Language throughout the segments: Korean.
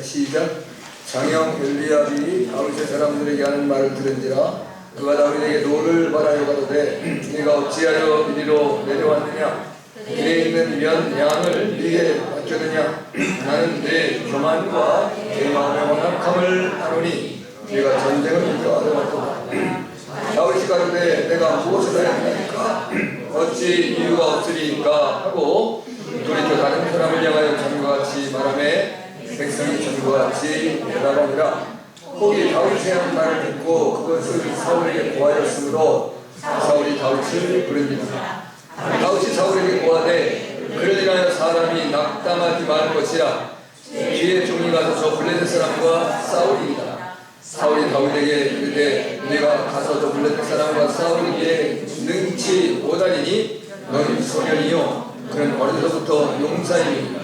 자, 시작. 장형 엘리압이 다윗의 사람들에게 하는 말을 들은지라 그가 다윗에게 노를 바라여 가로되 네가 어찌하여 이리로 내려왔느냐 길에 있는 양을 네게 맡겼느냐 나는 내 교만과 내 마음의 완악함을 아노니 네가 전쟁을 인도하더라도 다윗이 가로되 내가 무엇을 해야 하니까 어찌 이유가 없으리까 하고 돌이켜 다른 사람을 향하여 전과 같이 말하매 백성이 전과 같이 대답하니라. 혹이 다윗의 한 말을 듣고 그것을 사울에게 고하였으므로 사울이 다윗을 부르니라. 다윗이 사울에게 고하되 그를 인하여 사람이 낙담하지 말 것이라. 뒤에 종이 가서 저 블레셋 사람과 싸우리이다. 사울이 다윗에게 이르되 네가 가서 저 블레셋 사람과 싸우기에 능치 못하리니 너는 소년이요 그는 어려서부터 용사이니라.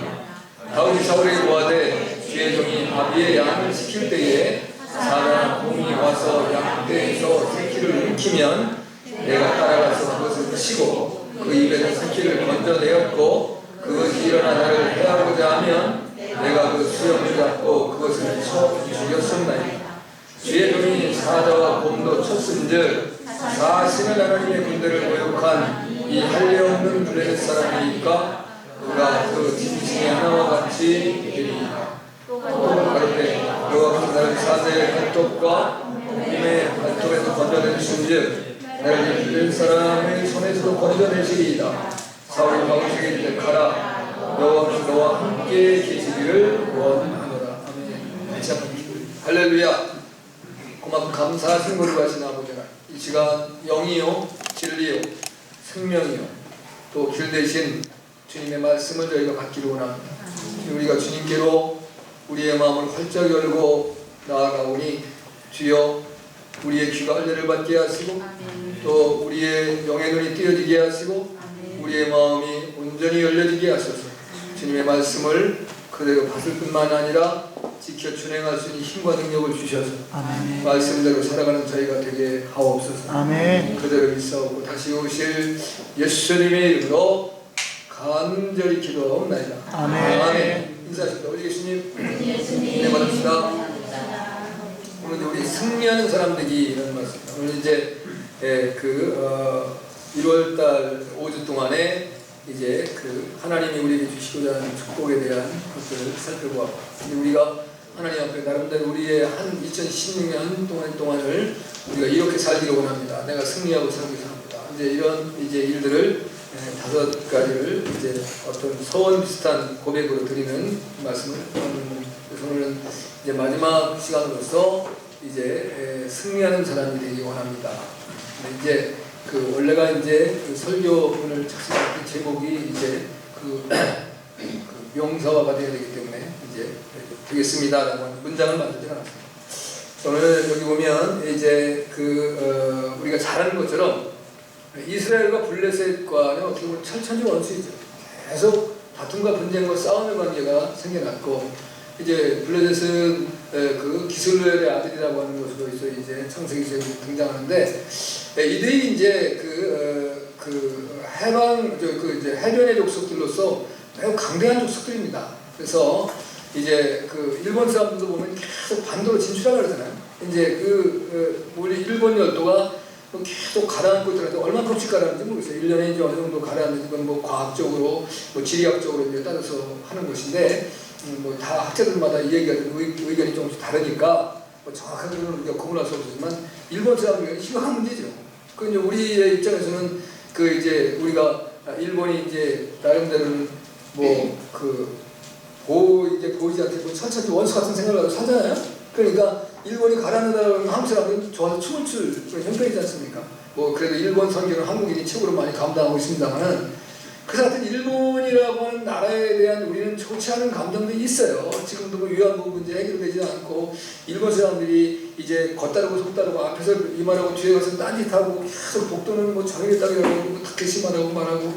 다윗이 사울에게 고하되 뒤에 종이 아비의 양을 시킬 때에 사나 공이 와서 양떼에서 새끼를 움키면 내가 따라가서 그것을 치고 그 입에서 새끼를 건져내었고 그것이 일어나 나를 해하고자 하면 내가 그 수염을 잡고 그것을 쳐 죽였었나이다. 뒤에 종이 사자와 곰도 쳤은즉 사실은 하나님의 군대를 모욕한 이 할례없는 블레셋 사람이니까 그가 그 짐승의 하나와 같이 되리이다. 또 가로되 너가 나를 사자의 발톱과 곰의 발톱에서 건져내주신즉 나를 블레셋 사람의 손에서도 건져내시리이다. 사울이 다윗에게 이르되 가라 너와 함께 계시기를 원하노라. 아멘. 할렐루야. 고맙고 감사하신 것을 가신 아버지가 이 시간 영이요 진리요 생명이요 또 길 대신 주님의 말씀을 저희가 받기를 원합니다. 우리가 주님께로 우리의 마음을 활짝 열고 나아가오니 주여 우리의 귀가 할례를 받게 하시고 또 우리의 영의 눈이 띄어지게 하시고 우리의 마음이 온전히 열려지게 하소서. 주님의 말씀을 그대로 받을 뿐만 아니라 지켜 준행할 수 있는 힘과 능력을 주셔서 아멘. 말씀대로 살아가는 저희가 되게 하옵소서. 아멘. 그대로 믿사오고 다시 오실 예수님의 이름으로 간절히 기도하옵나이다. 아멘. 아멘. 인사하십니다. 우리 예수님 네 받읍시다. 오늘 우리 승리하는 사람들이라는 말씀입니다. 오늘 이제 1월달 5주 동안에 이제 하나님이 우리에게 주시고자 하는 축복에 대한 것들을 살펴보았고, 우리가 하나님 앞에 나름대로 우리의 한 2016년 동안을 우리가 이렇게 살기를 원합니다. 내가 승리하고 살기 원합니다. 이제 이런 일들을 5가지를 이제 어떤 서원 비슷한 고백으로 드리는 말씀을 하는. 그래서 오늘은 이제 마지막 시간으로서 이제 승리하는 사람이 되기 원합니다. 이제 원래가 이제 설교문을 작성할 때 제목이 이제 명사화가 되어야 되기 때문에 이제 되겠습니다라고 하는 문장을 만들지 않았습니다. 오늘 여기 보면 이제 우리가 잘 아는 것처럼 이스라엘과 블레셋과는 어떻게 보면 철천지 원수이죠. 계속 다툼과 분쟁과 싸움의 관계가 생겨났고, 이제 블레셋은 기슬로엘의 아들이라고 하는 것으로 이제 창세기에 등장하는데, 이들이 이제 이제 해변의 족속들로서 매우 강대한 족속들입니다. 그래서 이제 일본 사람들도 보면 계속 반도로 진출하려고 그러잖아요. 이제 우리 일본 열도가 계속 가라앉고 있더라도 얼마나 끔찍 가라앉는지 모르겠어요. 1년에 이제 어느 정도 가라앉는지 그건 뭐 과학적으로, 뭐 지리학적으로 이제 따라서 하는 것인데, 뭐 다 학자들마다 이 의견이 조금씩 다르니까 뭐 정확하게는 우리가 구분할 수 없지만 일본 사람들은 심각한 문제죠. 그 이제 우리의 입장에서는 이제 우리가 일본이 이제 나름대로는 보이지 않게 철저히 원수 같은 생각을 하고 살잖아요. 그러니까 일본이 가라앉는다는 한국 사람들은 좋아서 춤을 출 그런 형편이지 않습니까? 뭐 그래도 일본 선교는 한국인이 최고로 많이 감당하고 있습니다만은 그 같은 일본이라고 하는 나라에 대한 우리는 좋지 않은 감정도 있어요. 지금도 뭐 위안부 문제 해결되지 않고 일본 사람들이 이제 겉다르고 속다르고 앞에서 이 말하고 뒤에 가서 딴짓하고 계속 복도는 뭐 정의겠다고 하고 뭐 타케시 말하고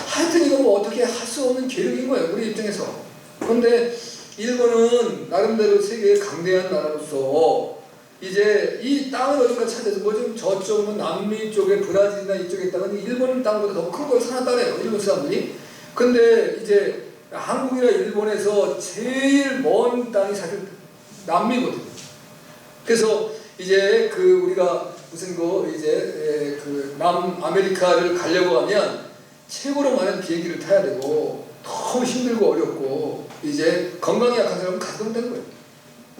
하여튼 이거 뭐 어떻게 할 수 없는 계력인 거예요, 우리 입장에서. 그런데 일본은 나름대로 세계의 강대한 나라로서 이제 이 땅을 어딘가 찾아서 뭐 좀 저쪽 남미 쪽에 브라질이나 이쪽에 있다가 일본 땅보다 더 큰 걸 사놨다래요, 일본 사람들이. 근데 이제 한국이나 일본에서 제일 먼 땅이 사실 남미거든요. 그래서 이제 우리가 무슨 이제 남아메리카를 가려고 하면 최고로 많은 비행기를 타야 되고 너무 힘들고 어렵고 이제 건강이 약한 사람은 가도 된다는 거예요.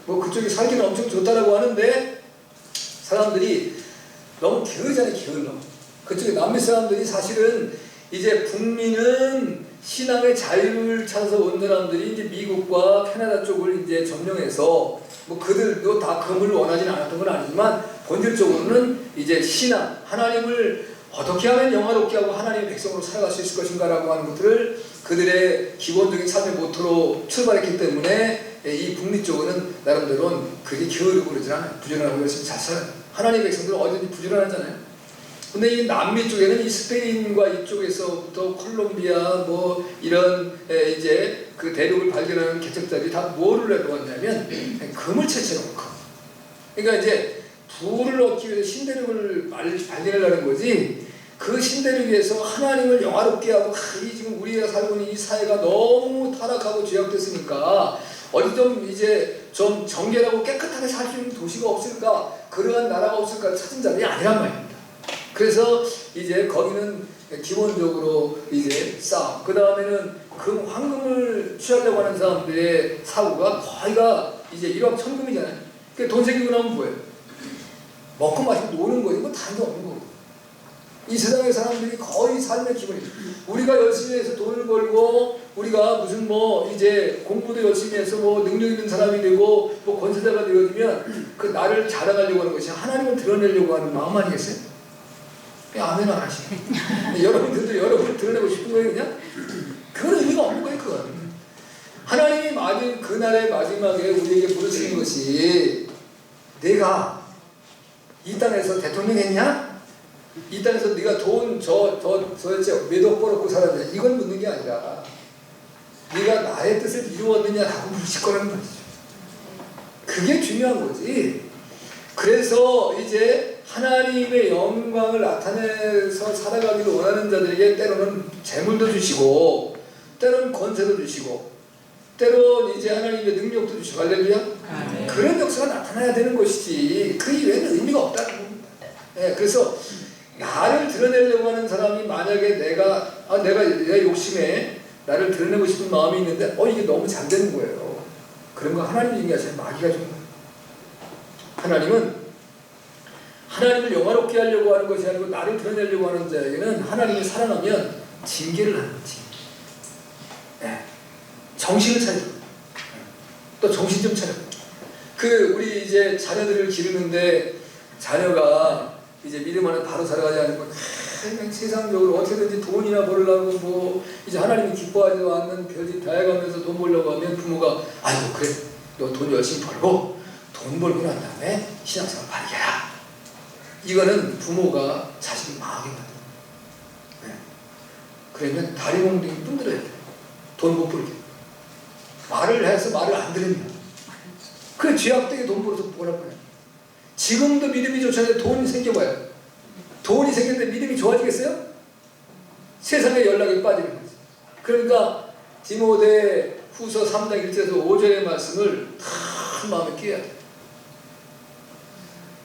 뭐 그쪽이 살기는 엄청 좋다라고 하는데 사람들이 너무 게으르잖아요. 게을러. 그쪽에 남미 사람들이 사실은 이제 북미는 신앙의 자유를 찾아서 온 사람들이 이제 미국과 캐나다 쪽을 이제 점령해서 뭐 그들도 다 금을 원하지는 않았던 건 아니지만 본질적으로는 이제 신앙, 하나님을 어떻게 하면 영화롭게 하고 하나님의 백성으로 살아갈 수 있을 것인가라고 하는 것들을 그들의 기본적인 삶의 모토로 출발했기 때문에 이 북미 쪽은 나름대로는 그게 게으르고 그러지 않아요. 부지런하고 열심히 잘 살아요. 하나님의 백성들은 어디든지 부지런하잖아요. 근데 이 남미 쪽에는 이 스페인과 이쪽에서부터 콜롬비아 뭐 이런 이제 그 대륙을 발견하는 개척자들이 다 뭐를 해놓았냐면 금을 채취해놓고, 그러니까 이제 부를 얻기 위해서 신대륙을 발견하려는 거지, 그 신대륙에서 하나님을 영화롭게 하고 이 지금 우리가 살고 있는 이 사회가 너무 타락하고 죄악됐으니까 어디 좀 이제 좀 정결하고 깨끗하게 살 수 있는 도시가 없을까, 그러한 나라가 없을까 찾은 자들이 아니란 말입니다. 그래서 이제 거기는 기본적으로 이제 싸움, 그 다음에는 금, 황금을 취하려고 하는 사람들의 사고가 거의가 이제 일확천금이잖아요. 그러니까 돈 생기고 나면 뭐예요? 먹고 마시고 노는 거지 뭐 다른 게 없는 거고. 이 세상의 사람들이 거의 삶의 기본이, 우리가 열심히 해서 돈을 벌고 우리가 무슨 뭐 이제 공부도 열심히 해서 뭐 능력 있는 사람이 되고 뭐 권세자가 되어지면 그 나를 자랑하려고 하는 것이 하나님을 드러내려고 하는 마음 아니겠어요? 아멘 안 하시네. 여러분들도 여러분을 드러내고 싶은 거예요 그냥? 그건 의미가 없는 거예요. 그건 하나님이 그날의 마지막에 우리에게 부르시는 것이 내가 이 땅에서 대통령 했냐? 이 땅에서 네가 돈 도대체 몇억 벌었고 살았냐? 이걸 묻는 게 아니라 네가 나의 뜻을 이루었느냐라고 물으실 거라는 말이죠. 그게 중요한 거지. 그래서 이제 하나님의 영광을 나타내서 살아가기를 원하는 자들에게 때로는 재물도 주시고 때로는 권세도 주시고 때로는 이제 하나님의 능력도 주시고, 할렐루야. 그런 역사가 나타나야 되는 것이지 그 이외에는 의미가 없다는 겁니다. 네, 그래서 나를 드러내려고 하는 사람이 만약에 내가 내 욕심에 나를 드러내고 싶은 마음이 있는데 이게 너무 잘 되는 거예요. 그런 거 하나님이 얘기하시는 마귀가 준 거예요. 하나님을 영화롭게 하려고 하는 것이 아니고 나를 드러내려고 하는 자에게는 하나님이 사랑하면 징계를 하는 거지. 네. 정신을 차려. 또 정신 좀 차려. 우리 이제 자녀들을 기르는데 자녀가 이제 믿음 안에 바로 살아가지 않고 그냥 세상적으로 어떻게든지 돈이나 벌려고 뭐 이제 하나님이 기뻐하지도 않는 별짓 다 해가면서 돈 벌려고 하면 부모가 아이고 그래 너 돈 열심히 벌고 돈 벌고 난 다음에 신앙생활 바르게 해라. 이거는 부모가 자식을 망하게 만들어요. 네. 그러면 다리 몽둥이 분들어야 돼. 돈 못 벌게. 말을 해서 말을 안 들으면 그 죄악되게 돈 벌어서 뭐라고 해요. 지금도 믿음이 좋지 않은데 돈이 생겨봐요. 돈이 생겼는데 믿음이 좋아지겠어요? 세상에 연락이 빠지는 거죠. 그러니까 디모데 후서 3장 1절에서 5절의 말씀을 다 마음에 끼워야 돼요.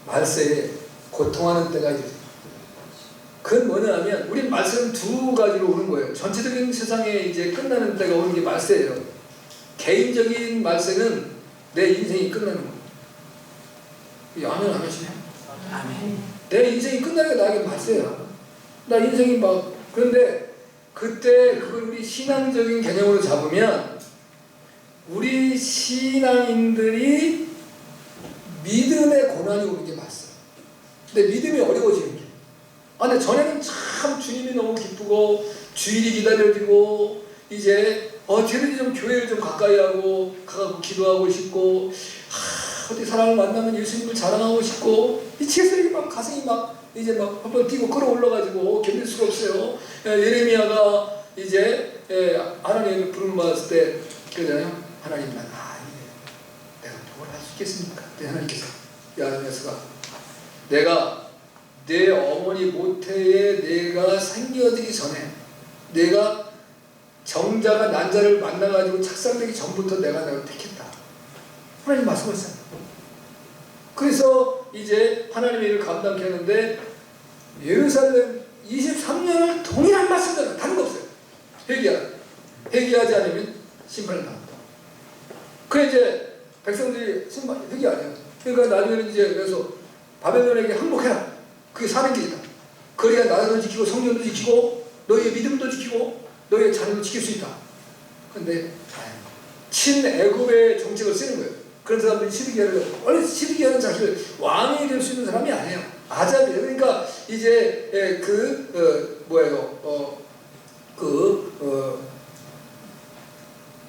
말세에 고통하는 때가 이제 그건 뭐냐 하면 우리 말세는 두 가지로 오는 거예요. 전체적인 세상에 이제 끝나는 때가 오는 게 말세예요. 개인적인 말세는 내 인생이 끝나는 거예요. 아멘 안 하시네? 아멘. 내 인생이 끝나는 게 나에게 말세야. 나 인생이 그런데 그때 그걸 우리 신앙적인 개념으로 잡으면 우리 신앙인들이 믿음의 고난이 오는 게 말세. 근데 믿음이 어려워지는 게. 근데 전에는 참 주님이 너무 기쁘고 주일이 기다려지고 이제 어떻게든지 좀 교회를 좀 가까이 하고 가고 기도하고 싶고 어디 사람을 만나면 예수님을 자랑하고 싶고 미치겠어요. 막 가슴이 이제 한번 뛰고 끌어올라가지고 견딜 수가 없어요. 예레미야가 이제 하나님을 부름 받았을 때 그러잖아요. 하나님 내가 뭘 할 수 있겠습니까? 그때 하나님께서 야 녀석아 내가 내 어머니 모태에 내가 생겨지기 전에 내가 정자가 난자를 만나가지고 착상되기 전부터 내가 너를 택했다. 하나님 말씀하셨어요. 그래서 이제 하나님의 일을 감당케 하는데 예루살렘 23년을 동일한 말씀대로 다른 거 없어요. 회개하지 않으면 심판을 받는다. 그래 이제 백성들이 회개 안 해요. 그러니까 나중에는 이제 그래서 바벨론에게 항복해라. 그게 사는 길이다. 그래야 나라도 지키고 성전도 지키고 너희의 믿음도 지키고 너희의 자녀도 지킬 수 있다. 그런데 친애굽의 정책을 쓰는 거예요. 그런 사람들이 시드기야를 원래 시드기야는 자기를 왕이 될 수 있는 사람이 아니에요. 아잡이에요. 그러니까 이제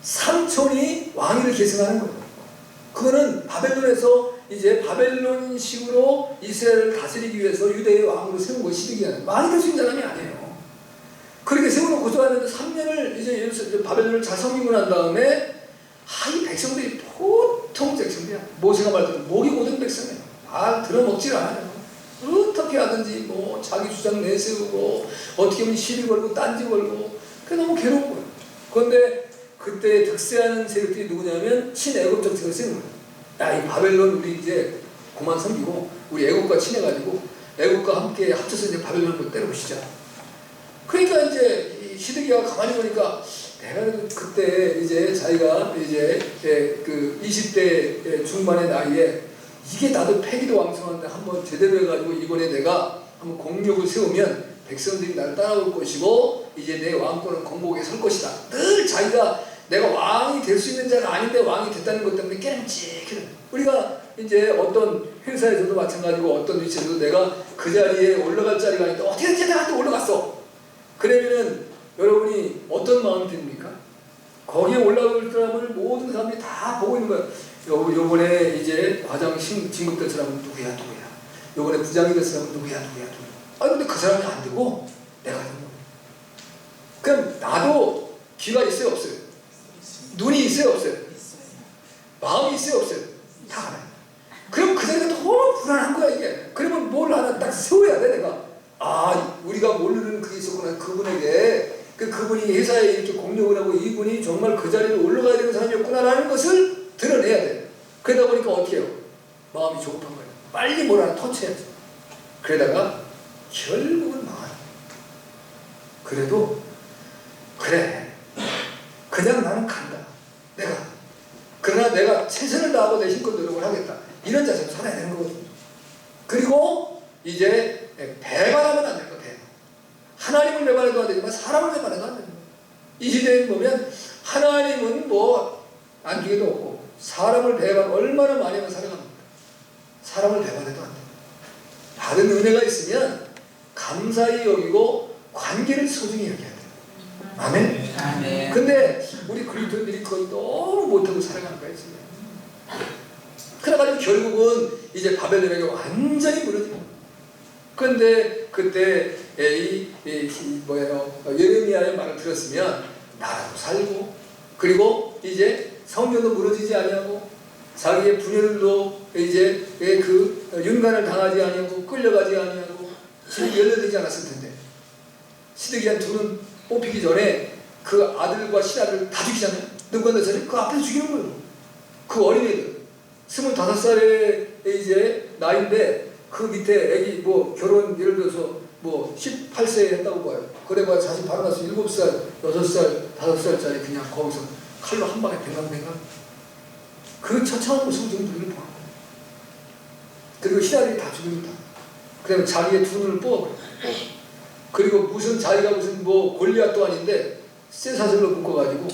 삼촌이 왕위를 계승하는 거예요. 그거는 바벨론에서 이제 바벨론식으로 이스라엘을 다스리기 위해서 유대의 왕으로 세운 것이 시드기야는 왕이 될 수 있는 사람이 아니에요. 그렇게 세워놓고서 하는데 3년을 이제 바벨론을 잘 섬기고 난 다음에 이 백성들이 보통 백성들이야. 모세가 말대로 목이 고든 백성이에요. 말 들어먹질 않아요. 어떻게 하든지 뭐 자기 주장 내세우고 어떻게 하면 시비 걸고 딴지 걸고 그게 너무 괴로운 거예요. 그런데 그때 득세하는 세력들이 누구냐면 친애굽 정책을 쓰는 거예요. 야, 이 바벨론 우리 이제 그만 섬기고 우리 애굽과 친해가지고 애굽과 함께 합쳐서 이제 바벨론을 때려보시자. 그러니까 이제 시드기야가 가만히 보니까 내가 그때 이제 자기가 이제 그 20대 중반의 나이에 이게 나도 패기도 왕성한데 한번 제대로 해가지고 이번에 내가 한번 공력을 세우면 백성들이 나를 따라올 것이고 이제 내 왕권은 공복에 설 것이다. 늘 자기가 내가 왕이 될 수 있는 자가 아닌데 왕이 됐다는 것 때문에 깨름직해요. 우리가 이제 어떤 회사에서도 마찬가지고 어떤 위치에서도 내가 그 자리에 올라갈 자리가 아닌데 어떻게든지 내가 또 올라갔어. 그러면은 여러분이 어떤 마음이 듭니까? 거기에 올라올 사람을 모든 사람들이 다 보고 있는 거예요. 요번에 이제 과장 진급될 사람은 누구야. 요번에 부장이 될 사람은 누구야. 근데 그 사람이 안 되고 내가 되는 거예요. 그럼 나도 귀가 있어요 없어요? 눈이 있어요 없어요? 마음이 있어요 없어요? 다 알아요. 그럼 그 자리가 너무 불안한 거야 이게. 그러면 뭘 하나 딱 세워야 돼 내가. 우리가 모르는 그게 있었구나. 그분에게 그분이 회사에 이렇게 공력을 하고 이분이 정말 그 자리에 올라가야 되는 사람이었구나라는 것을 드러내야 돼. 그러다 보니까 어떻게 해요? 마음이 조급한 거예요. 빨리 뭘 하나 터치해야지. 그러다가 결국은 망하는 거예요. 그래도 그래 그냥 나는 간다. 그러나 내가 최선을 다하고 내 힘껏 노력을 하겠다. 이런 자세로 살아야 되는 거거든요. 그리고 이제 배반하면 안 될 것 같아요. 하나님을 배반해도 안 되지만 사람을 배반해도 안 되는 거예요. 이 시대에 보면 하나님은 뭐 안중에도 없고 사람을 배반 얼마나 많이 하면 살아갑니까? 사람을 배반해도 안 돼요. 받은 은혜가 있으면 감사히 여기고 관계를 소중히 여겨야 돼요. 아멘? 아멘. 근데 우리 그리스도인들이 그걸 너무 못하고 살아가는 거예요. 그래가지고 결국은 이제 바벨론에게 완전히 무너집니다. 그런데 그때 예레미야의 말을 들었으면 나라도 살고 그리고 이제 성전도 무너지지 아니하고 자기의 부녀들도 이제 그 윤관을 당하지 아니하고 끌려가지 아니하고 집이 열려되지 않았을 텐데 시드기야 둘은 뽑히기 전에 그 아들과 신하를 다 죽이잖아요. 느부갓네살이 그 앞에서 죽이는 거예요. 그 어린애들 25살의 이제 나이인데 그 밑에 애기 뭐 결혼 예를 들어서 뭐 18세 했다고 봐요. 그래봐 자식 바로 나서 7살, 6살, 5살짜리 그냥 거기서 칼로 한 방에 뱅강뱅강 그 처참한 모습을 좀 눈을 봐. 그리고 신하들이 다 죽입니다. 그다음에 자기의 두 눈을 뽑아버려요. 그리고 무슨 자기가 무슨 뭐 골리앗도 아닌데 쇠사슬로 묶어가지고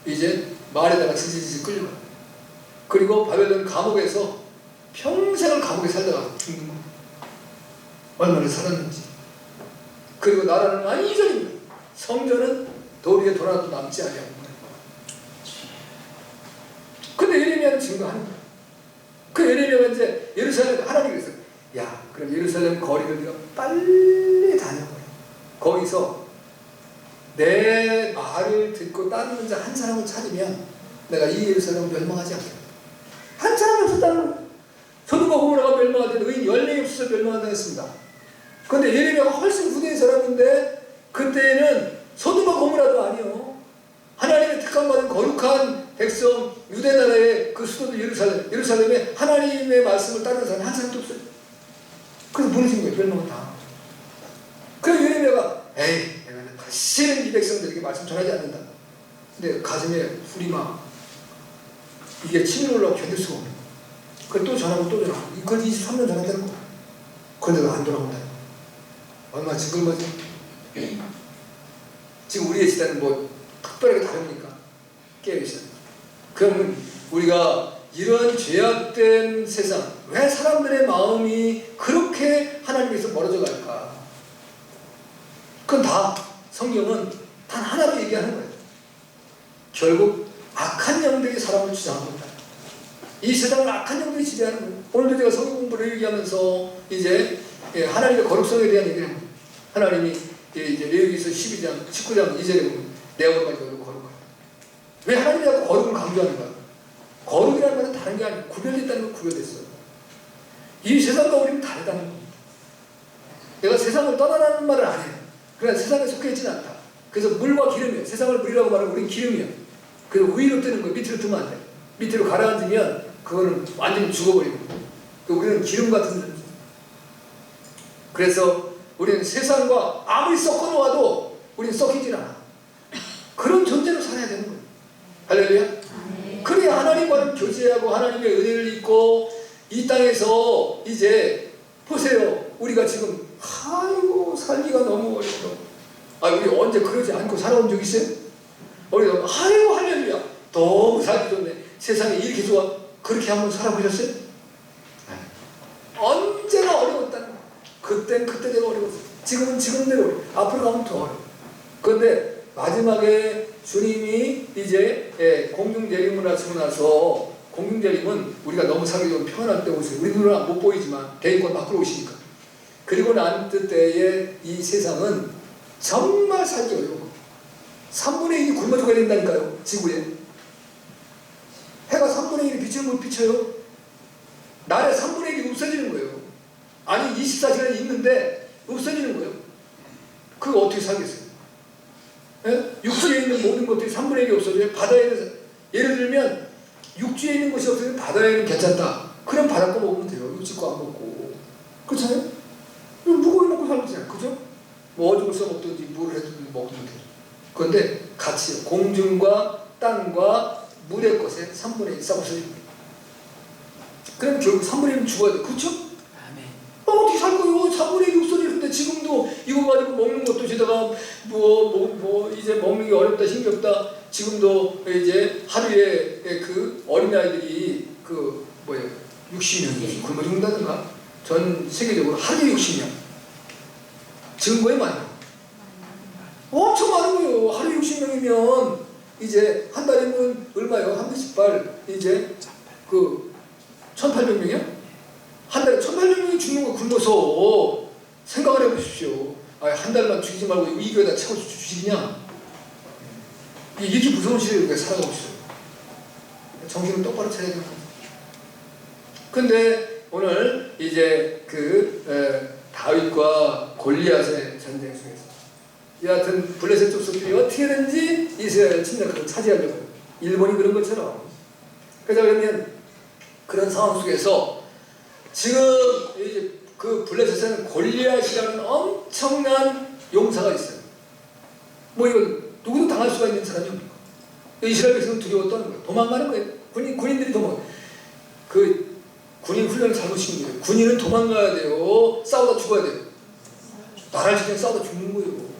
이제 말에다가 지지지 끌려가요. 그리고 바벨론 감옥에서 평생을 감옥에 살다가 죽는 거예요. 얼마나 살았는지. 그리고 나라는 완전히 성전은 돌 위에 돌아도 남지 아니하고 거예요. 근데 예레미야는 증거하는 거예요. 그 예레미야가 이제 예루살렘 하나님이 그랬어요. 야, 그럼 예루살렘 거리를 네가 빨리 다녀버려. 거기서 내 말을 듣고 따르는 자 한 사람을 찾으면 내가 이 예루살렘을 멸망하지 않겠다. 한 사람이 없었다는 거예요. 소돔과 고모라가 멸망할 때는 의인 10명이 없어서 멸망한다고 했습니다. 그런데 예레미야가 훨씬 후대의 사람인데 그때는 소돔과 고모라도 아니요. 하나님의 특강받은 거룩한 백성 유대 나라의 그 수도 예루살렘에 하나님의 말씀을 따르는 사람이 한 사람도 없어요. 그래서 무너진 거예요. 멸망을 다. 그래서 예레미야가 에이 내가 다시는 이 백성들에게 말씀 전하지 않는다. 근데 가슴에 불이 막 이게 치밀어 올라오고 견딜 수가 없는 거예요. 그걸 또 전하고 또 전하고 이걸 23년 전했다는 거예요. 그런데도 안 돌아온다. 얼마나 징글거지. 지금 우리의 시대는 뭐 특별하게 다릅니까? 깨어있어요. 그러면 우리가 이런 죄악된 세상, 왜 사람들의 마음이 그렇게 하나님께서 멀어져 갈까? 그건 다 성경은 단 하나로 얘기하는 거예요. 결국 악한 영들이 사람을 주장한 겁니다. 이 세상을 악한 영들이 지배하는 거예요. 오늘도 제가 성경 공부를 얘기하면서 이제 하나님의 거룩성에 대한 얘기를 합니다. 하나님이 이제 레위기서 12장, 19장 2절에 보면 내 얼굴까지 거룩하다. 왜 하나님이 자꾸 거룩을 강조하는가? 거룩이라는 말은 다른 게 아니고 구별됐다는 건 구별됐어요. 이 세상과 우리는 다르다는 겁니다. 내가 세상을 떠나라는 말을 안 해요. 그러나 세상에 속해 있지는 않다. 그래서 물과 기름이에요. 세상을 물이라고 말하면 우리는 기름이에요. 그래서 위로 뜨는 거예요. 밑으로 뜨면 안 돼요. 밑으로 가라앉으면 그거는 완전히 죽어버리고 우리는 기름 같은 존재. 그래서 우리는 세상과 아무리 섞어 놓아도 우리는 섞이질 않아. 그런 존재로 살아야 되는 거예요. 할렐루야. 그래야 하나님과는 교제하고 하나님의 은혜를 입고 이 땅에서 이제 보세요. 우리가 지금 아이고 살기가 너무 어려워. 우리 언제 그러지 않고 살아온 적 있어요? 우리가 아이고 할렐루야 너무 살기 좋네. 세상에 이렇게 좋아. 그렇게 한번 살아보셨어요? 언제나 어려웠다는 거예요. 그땐 그때대로 어려웠어요. 지금은 지금대로 어려워요. 앞으로 가면 더 어려워요. 그런데 마지막에 주님이 이제 공중재림을 하시고 나서, 공중재림은 우리가 너무 살기 좀 편할 때 오세요. 우리 눈은 못 보이지만 대인권 밖으로 오시니까. 그리고 난 때에 이 세상은 정말 살기 어려워. 3분의 1이 굶어 죽어야 된다니까요. 지구에 해가 3분의 1이 비치는 못 비쳐요. 날에 3분의 1이 없어지는 거예요. 아니 24시간이 있는데 없어지는 거예요. 그거 어떻게 살겠어요? 예? 육지에 있는 모든 것들이 3분의 1이 없어져요. 바다에는, 예를 들면 육지에 있는 것이 없어지면 바다에는 괜찮다. 그럼 바닷가 먹으면 돼요. 육지 거 안 먹고. 그렇잖아요? 무고기 먹고 살면 되잖아요. 그죠? 뭐 어죽을 써먹든지 물을 해든지 먹으면 돼요. 그런데 같이 공중과 땅과 물의 것에 3분의 1 썩어서집니다. 그럼 결국 3분의 1은 죽어야 돼. 그렇죠? 어떻게 살 거예요? 3분의 1이 없어지는데 지금도 이거 가지고 먹는 것도 지다가 이제 먹는 게 어렵다 힘겹다. 지금도 이제 하루에 그 어린아이들이 60명이 굶어 죽는다든가. 전 세계적으로 하루에 60명. 증거에 많아요. 엄청 많은 거예요. 하루에 60명이면 이제 한 달이면 얼마예요? 한 달씩 이제 1800명이야? 한 달에 1800명이 죽는 거 굶어서 생각을 해보십시오. 한 달만 죽이지 말고 이 교회다 채워 주시냐? 이렇게 무서운 시대에 우리가 살아가고 있어요. 정신을 똑바로 차려야 되는 거죠. 근데 오늘 이제 다윗과 골리앗의 전쟁 속에서 여하튼 블레셋 족속들이 어떻게든지 이스라엘을 침략하고 차지하려고 해요. 일본이 그런 것처럼. 그러면 그런 상황 속에서 지금 이제 그 블레셋에는 골리앗이라는 엄청난 용사가 있어요. 이건 누구도 당할 수가 있는 사람이 없는 거예요. 이스라엘 백성은 두려웠다는 거예요. 도망가는 거예요. 군인들이 군인 훈련을 잘못시킨 거예요. 군인은 도망가야 돼요. 싸우다 죽어야 돼요. 나라를 지키면 싸우다 죽는 거예요.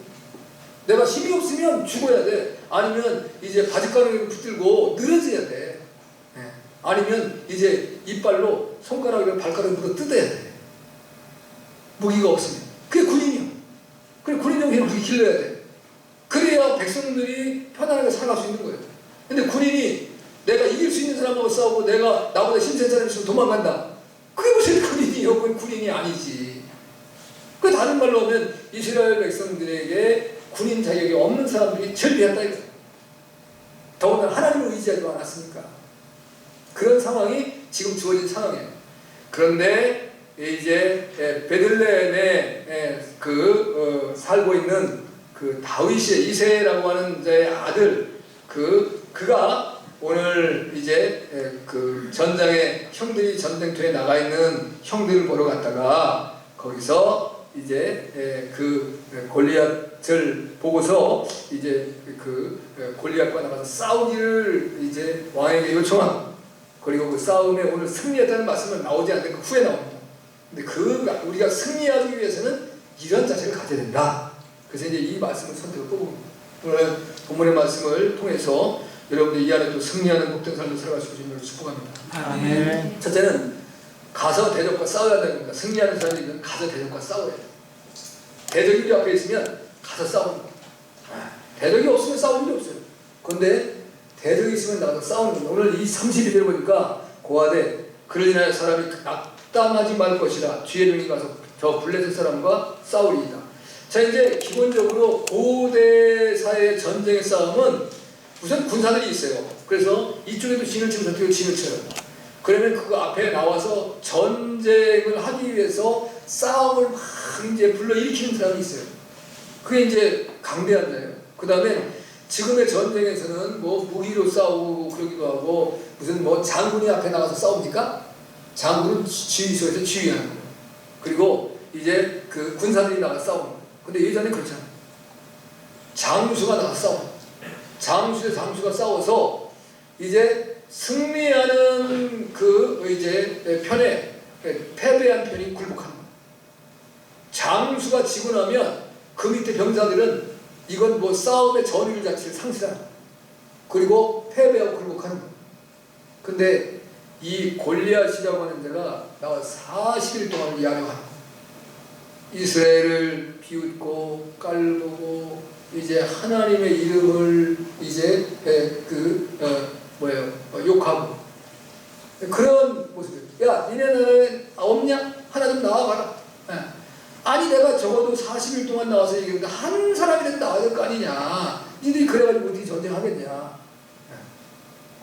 내가 힘이 없으면 죽어야 돼. 아니면 이제 바짓가랑이를 붙들고 늘어져야 돼. 아니면 이제 이빨로 손가락이랑 발가락을 물어 뜯어야 돼. 무기가 없으면. 그게 군인이요. 그래 군인용 힘을 그렇게 길러야 돼. 그래야 백성들이 편안하게 살아갈 수 있는 거예요. 근데 군인이 내가 이길 수 있는 사람하고 싸우고 내가 나보다 힘센 사람이 있으면 도망간다. 그게 무슨 군인이요? 그건 군인이 아니지. 그 다른 말로 하면 이스라엘 백성들에게 군인 자격이 없는 사람들이 절비했다 이거예요. 더군다나 하나님을 의지하지도 않았으니까. 그런 상황이 지금 주어진 상황이에요. 그런데 이제 베들레헴에 살고 있는 다윗의 이새라고 하는 자의 아들, 그가 오늘 이제 그 전장에 형들이 전쟁터에 나가 있는 형들을 보러 갔다가 거기서 이제 그 골리앗을 보고서 이제 그 골리앗과 나가서 싸우기를 이제 왕에게 요청한, 그리고 그 싸움에 오늘 승리했다는 말씀은 나오지 않는 그 후에 나옵니다. 근데 우리가 승리하기 위해서는 이런 자세를 가져야 된다. 그래서 이제 이 말씀을 선택을 뽑습니다. 오늘 본문의 말씀을 통해서 여러분들 이 안에 또 승리하는 복된 삶을 살아갈 수 있는 것을 축복합니다. 아멘. 첫째는 가서 대적과 싸워야 됩니다. 승리하는 사람이 가서 대적과 싸워야 돼요. 대적이 우리 앞에 있으면 가서 싸우는 거예요. 대적이 없으면 싸울 일이 없어요. 그런데 대적이 있으면 나가서 싸우는 거예요. 오늘 이 32절 보니까 고하되 그를 인하여 사람이 낙담하지 말 것이라 뒤에 눈이 가서 저 블레셋 사람과 싸우리이다. 자, 이제 기본적으로 고대사의 전쟁의 싸움은 우선 군사들이 있어요. 그래서 이쪽에도 진을 치고 저쪽에도 진을 쳐요. 그러면 그 앞에 나와서 전쟁을 하기 위해서 싸움을 막 이제 불러일으키는 사람이 있어요. 그게 이제 강대한 자예요. 그 다음에 지금의 전쟁에서는 뭐 무기로 싸우고 그러기도 하고, 무슨 뭐 장군이 앞에 나가서 싸웁니까? 장군은 지휘소에서 지휘하는 거예요. 그리고 이제 그 군사들이 나가서 싸우는 거예요. 근데 예전에 그렇잖아요. 장수가 나가서 싸워요. 장수가 싸워서 이제 승리하는 그 이제 편에 패배한 편이 굴복하는 거예요. 장수가 지고 나면 그 밑에 병사들은 이건 뭐 싸움의 전율 자체를 상실하는 거예요. 그리고 패배하고 굴복하는 거예요. 근데 이 골리앗이라고 하는 자가 나와 40일 동안 이야기하는 거예요. 이스라엘을 비웃고 깔보고 이제 하나님의 이름을 이제 욕하고 그런 모습이에요. 야, 니네 나라에 없냐? 하나 좀 나와봐라. 아니 내가 적어도 40일 동안 나와서 얘기했는데 한 사람이라도 나와야 될 거 아니냐. 니들이 그래가지고 어떻게 전쟁하겠냐.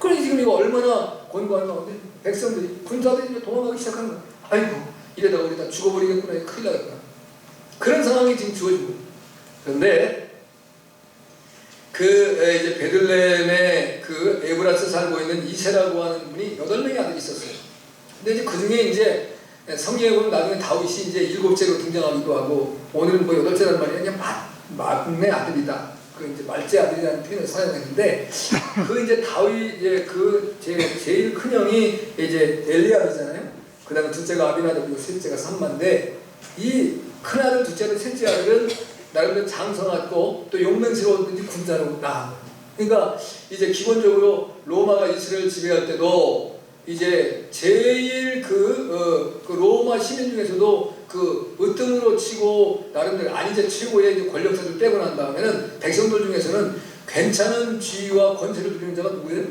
그러니 지금 이거 얼마나 권고한 가운데 백성들이, 군사들이 이제 도망가기 시작하는 거야. 아이고 이러다가 우리 다 죽어버리겠구나. 큰일 나겠구나. 그런 상황이 지금 주어진 거예요. 그런데 이제 베들레헴에 그 에브라스 살고 있는 이세라고 하는 분이 8명의 아들이 있었어요. 근데 이제 그 중에 이제 성경에 보면 나중에 다윗이 이제 7째로 등장하기도 하고, 오늘은 뭐 8째란 말이 아니라 막내 아들이다. 그 이제 말째 아들이라는 표현을 사용했는데, 그 이제 다윗 이제 그 제일 큰 형이 이제 엘리압이잖아요. 그 다음에 둘째가 아비나답, 그리고 셋째가 삼마인데, 이 큰 아들, 둘째 아들, 셋째 아들은 나름대로 장성하고 또 용맹스러운 군자로 나아요. 그러니까 이제 기본적으로 로마가 이스라엘 지배할 때도 이제 제일 그 로마 시민 중에서도 그 으뜸으로 치고 나름대로 아니제 최고의 권력자들 빼고 난 다음에는 백성들 중에서는 괜찮은 지위와 권세를 누리는 자가 누구예요?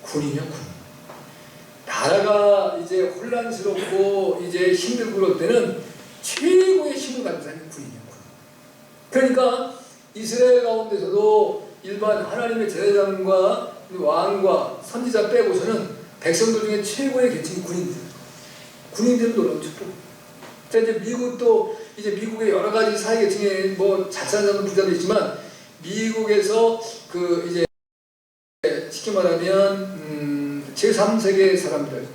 군이냐, 군. 나라가 이제 혼란스럽고 이제 힘들고 그럴 때는 최고의 힘을 가진 사람이 군이냐, 군. 그러니까 이스라엘 가운데서도 일반 하나님의 제사장과 왕과 선지자 빼고서는 백성들 중에 최고의 계층이 군인들. 군인들은 놀라운 축복. 자, 이제 미국도 이제 미국의 여러 가지 사회 계층에 뭐 자산자도 부자도 있지만, 미국에서 그 이제 쉽게 말하면 제3세계 사람들,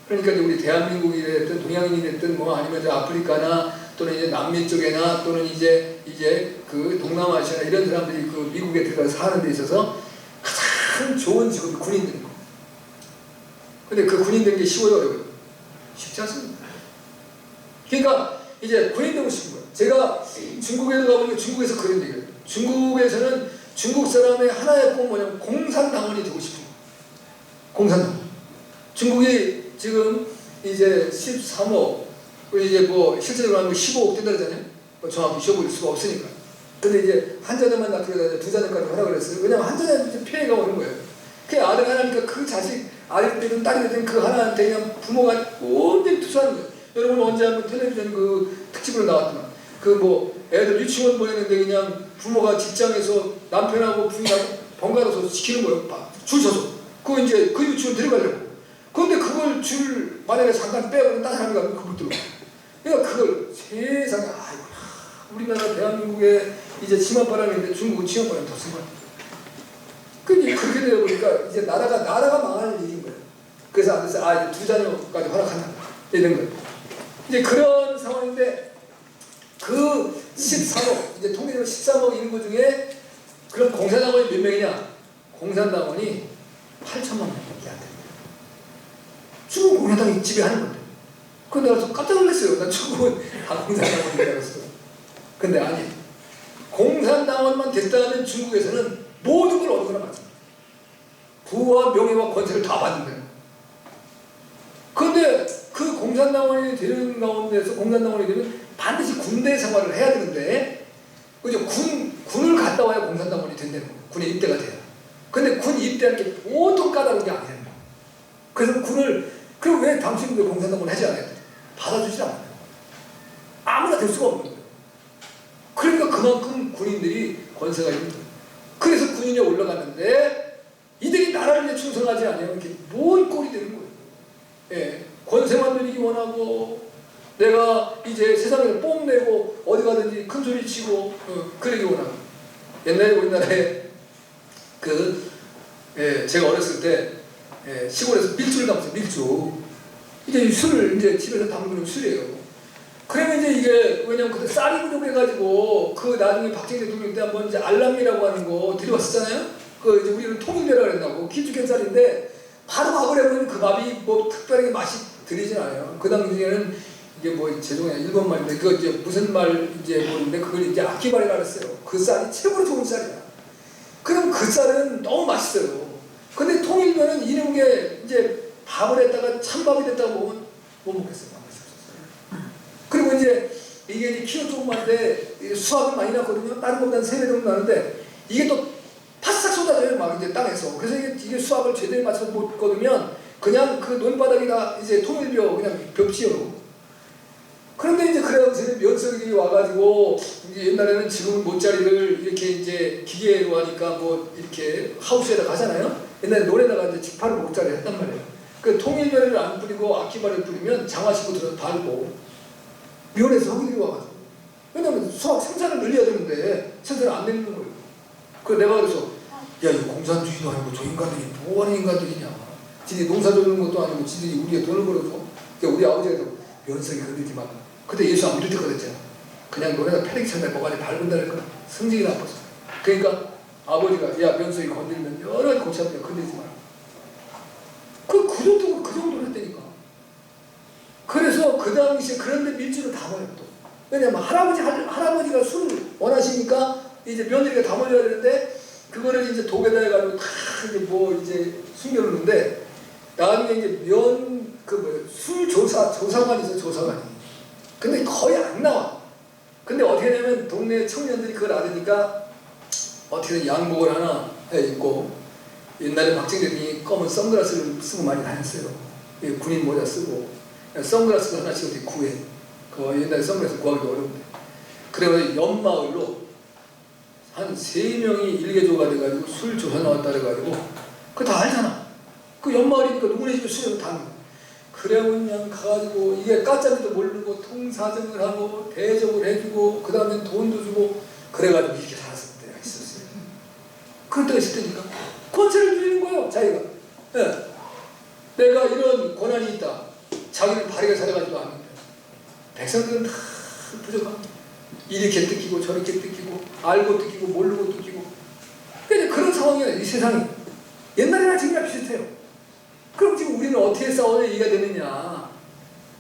그러니까 이제 우리 대한민국이 됐든 동양인이 됐든 뭐 아니면 이제 아프리카나 또는 이제 남미 쪽에나 또는 이제 그 동남아시아나 이런 사람들이 그 미국에 들어가서 사는 데 있어서 가장 좋은 직업이 군인들인 거예요. 근데 그 군인 되는 게 쉬워요, 어려워요? 쉽지 않습니다. 그러니까 이제 군인 되고 싶은 거예요. 제가 중국에도 가보니까 중국에서 그런 얘기예요. 중국에서는 중국 사람의 하나의 꿈은 뭐냐면 공산당원이 되고 싶은 거예요. 공산당원. 중국이 지금 이제 13억, 이제 뭐 실제로 하면 15억 된다 그러잖아요. 뭐 정확히 쉬어볼 수가 없으니까. 근데 이제 한 자녀만 낳기로 2자녀까지 하라고 그랬어요. 왜냐면 한 자녀한테 피해가 오는 거예요. 그 아들 하나니까 그 자식, 아들 되든 딸이 되든 그 하나한테 그냥 부모가 온전히 투사하는 거예요. 여러분 언제 한번 텔레비전 그 특집으로 나왔더만, 그 뭐 애들 유치원 보내는데 그냥 부모가 직장에서 남편하고 부인하고 번갈아서 시키는 거예요. 줄 서서. 그 이제 그 유치원 데려가려고. 그런데 그걸 줄 만약에 잠깐 빼고 다른 사람이 가면 그걸 들어. 그러니까 그걸 세상에, 아이고, 우리나라 대한민국에 이제 치맛바람인데 중국은 치맛바람이 더 쓴 거야. 그렇게 되다 보니까 이제 나라가 망할 일인 거예요. 그래서 안에서 이제 2자녀까지 허락한다 이런 거예요. 이제 그런 상황인데 그 13억 이제 통계적으로 13억 인구 중에 그럼 공산당원이 몇 명이냐? 공산당원이 8천만 명밖에 안 됩니다. 중국 공산당이 지배하는 건데. 근데 내가 깜짝 놀랐어요. 난 중국은 다 공산당원인 줄 알았어. 근데 아니. 공산당원만 됐다면 중국에서는 모든 걸 얻거나 맞습니다. 부와 명예와 권세를 다 받는다요. 그런데 그 공산당원이 되는 가운데서 공산당원이 되면 반드시 군대 생활을 해야 되는데 그죠? 군을 갔다 와야 공산당원이 된다는 거예요. 군에 입대가 돼요. 근데 군 입대하는 게 보통 까다로운 게 아니에요. 그래서 그럼 왜 당신들 공산당원 하지 않아요? 받아주지 않아요. 아무나 될 수가 없는 거예요. 그러니까 그만큼 군인들이 권세가 있는 거예요. 그래서 군인이 올라갔는데 이들이 나라를 이제 충성하지 않으면 이렇게 뭔 꼴이 되는 거예요. 예, 권세만 누리기 원하고 내가 이제 세상을 뽐내고 어디 가든지 큰 소리 치고 그러기 원하고. 옛날에 우리나라에 제가 어렸을 때 시골에서 밀주를 담았어요. 밀주. 이제 술을 이제 집에서 담그는 술이에요. 그러면 이제 이게 왜냐면 그때 쌀이 부족해가지고 나중에 박정희 대통령 때 한번 이제 알람이라고 하는 거 들여왔었잖아요. 이제 우리는 통일배라 그랬나고 길쭉한 쌀인데 바로 밥을 해보면 그 밥이 뭐 특별하게 맛이 들리진 않아요. 그 당시에는 이게 뭐 죄송해요 일본 말인데 그거 이제 무슨 말 이제 모르는데 그걸 이제 아키바리라 그랬어요. 그 쌀이 최고로 좋은 쌀이야. 그럼 그 쌀은 너무 맛있어요. 근데 통일면은 이런 게 이제 밥을 했다가 찬밥이 됐다가 먹으면 못 먹겠어요. 그리고 이제 이게 이제 키로 조그만데 수확은 많이 났거든요. 다른 것보다는 3배 정도 나는데 이게 또 바싹 쏟아져요. 막 이제 땅에서. 그래서 이게 수확을 제대로 맞춰서 못 거두면 그냥 그 논바닥이 다 이제 통일벼 그냥 벽지요. 그런데 이제 그래서 면석이 와가지고 이제 옛날에는 지금 모짜리를 이렇게 이제 기계로 하니까 뭐 이렇게 하우스에다 가잖아요. 옛날에 논에다가 이제 직파를 모짜리 했단 말이에요. 그 통일벼를 안 뿌리고 아키바를 뿌리면 장화시고 들어서 달고 면에서 흙이 와가지고. 왜냐면 수학 생산을 늘려야 되는데 생산을 안 내리는 거예요. 그래서 내가 그래서 야 이거 공산주의도 아니고 저 인간들이 뭐하는 인간들이냐. 지들이 농사 짓는 것도 아니고 지들이 우리의 돈을 벌어서 우리 아버지가 면석이 건들지 말라. 그때 예수 안 믿을 때가 됐잖아. 그냥 너네가 패닉처럼 뭐가지 밟은다 그랬거나 성질이 나빴어. 그러니까 아버지가 야 면석이 건들면 여러 가지 고치한테 건들지 마라. 그 정도로 했다니까. 그래서 그 당시에 그런데 밀주를 다 먹어요 또. 왜냐면 할아버지가 술을 원하시니까 이제 며느리가 다 먹어야 되는데 그거를 이제 독에다 해가지고 다 이제 뭐 이제 숨겨놓는데 나중에 이제 술 조사관이 있어요. 조사관이. 근데 거의 안 나와. 근데 어떻게 되면 동네 청년들이 그걸 알으니까 어떻게든 양복을 하나 입고 옛날에 박정희 대통령이 검은 선글라스를 쓰고 많이 다녔어요. 군인 모자 쓰고 선글라스도 하나씩 어떻게 구해. 그 옛날에 선글라스 구하기도 어려운데. 그래서 옆마을로 한 3명이 일개조가 돼가지고 술 조사 나왔다 그래가지고 그거 다 알잖아. 그 옆마을이니까 누구네 집에 술을 다 넣어. 그래고 그냥 가가지고 이게 까짜리도 모르고 통사정을 하고 대접을 해주고 그 다음에 돈도 주고 그래가지고 이렇게 살았을 때가 있었어요. 그럴 때가 있을 때니까 권세를 누리는 거예요. 자기가. 네. 내가 이런 권한이 있다. 자기는 바르게 살아가지도 않는데 백성들은 다 부족합니다. 이렇게 뜯기고 저렇게 뜯기고 알고 뜯기고 모르고 뜯기고 그런 상황이에요. 이 세상이. 옛날이나 지금이랑 비슷해요. 그럼 지금 우리는 어떻게 싸워야 이해가 되느냐.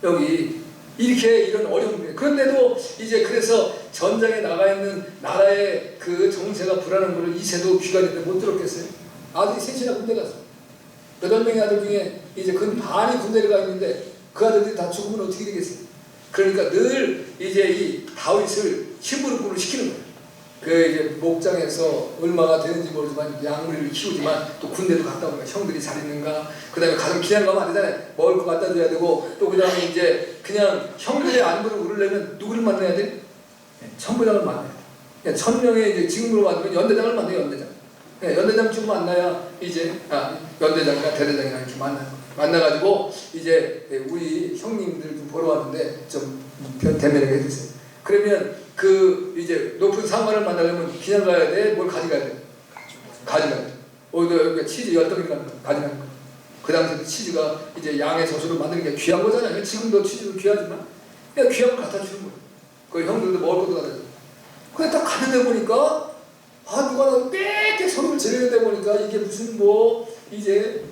여기 이렇게 이런 어려운 게. 그런데도 이제 그래서 전장에 나가 있는 나라의 그 정세가 불안한 거를 이세도 귀가 있는데 못 들었겠어요. 아들이 셋이나 군대 갔어. 8명의 아들 중에 이제 그 반이 군대를 가 있는데 그 아들들이 다 죽으면 어떻게 되겠어요? 그러니까 늘 이제 이 다윗을 심부름꾼을 시키는 거예요. 그 이제 목장에서 얼마가 되는지 모르지만 양을 키우지만 또 군대도 갔다 오니까 형들이 잘 있는가. 그 다음에 가서 그냥 가면 안 되잖아요. 먹을 거 갖다 줘야 되고 또 그 다음에 이제 그냥 형들의 안부를 물으려면 누구를 만나야 돼? 천부장을 만나야 돼. 1000명의 이제 직무로 만들면 연대장을 만나요. 연대장. 연대장 쭉 만나야 이제 연대장과 대대장이랑 이렇게 만나가지고 이제 우리 형님들 좀 보러 왔는데 좀 대면을 해주세요. 그러면 그 이제 높은 상관을 만나려면 그냥 가야 돼? 뭘 가져가야 돼? 가져가야 돼. 그러니까 치즈 10덩이 가져가는 거예요. 그 당시에 치즈가 이제 양의 젖으로 만드는 게 귀한 거잖아요. 지금도 치즈도 귀하지만 그냥 귀한 걸 갖다 주는 거예요. 그 형들도 먹을 것도 갖다 주고. 근데 딱 가는데 보니까 누가 빽빽 소리를 지르는데 보니까 이게 무슨 뭐 이제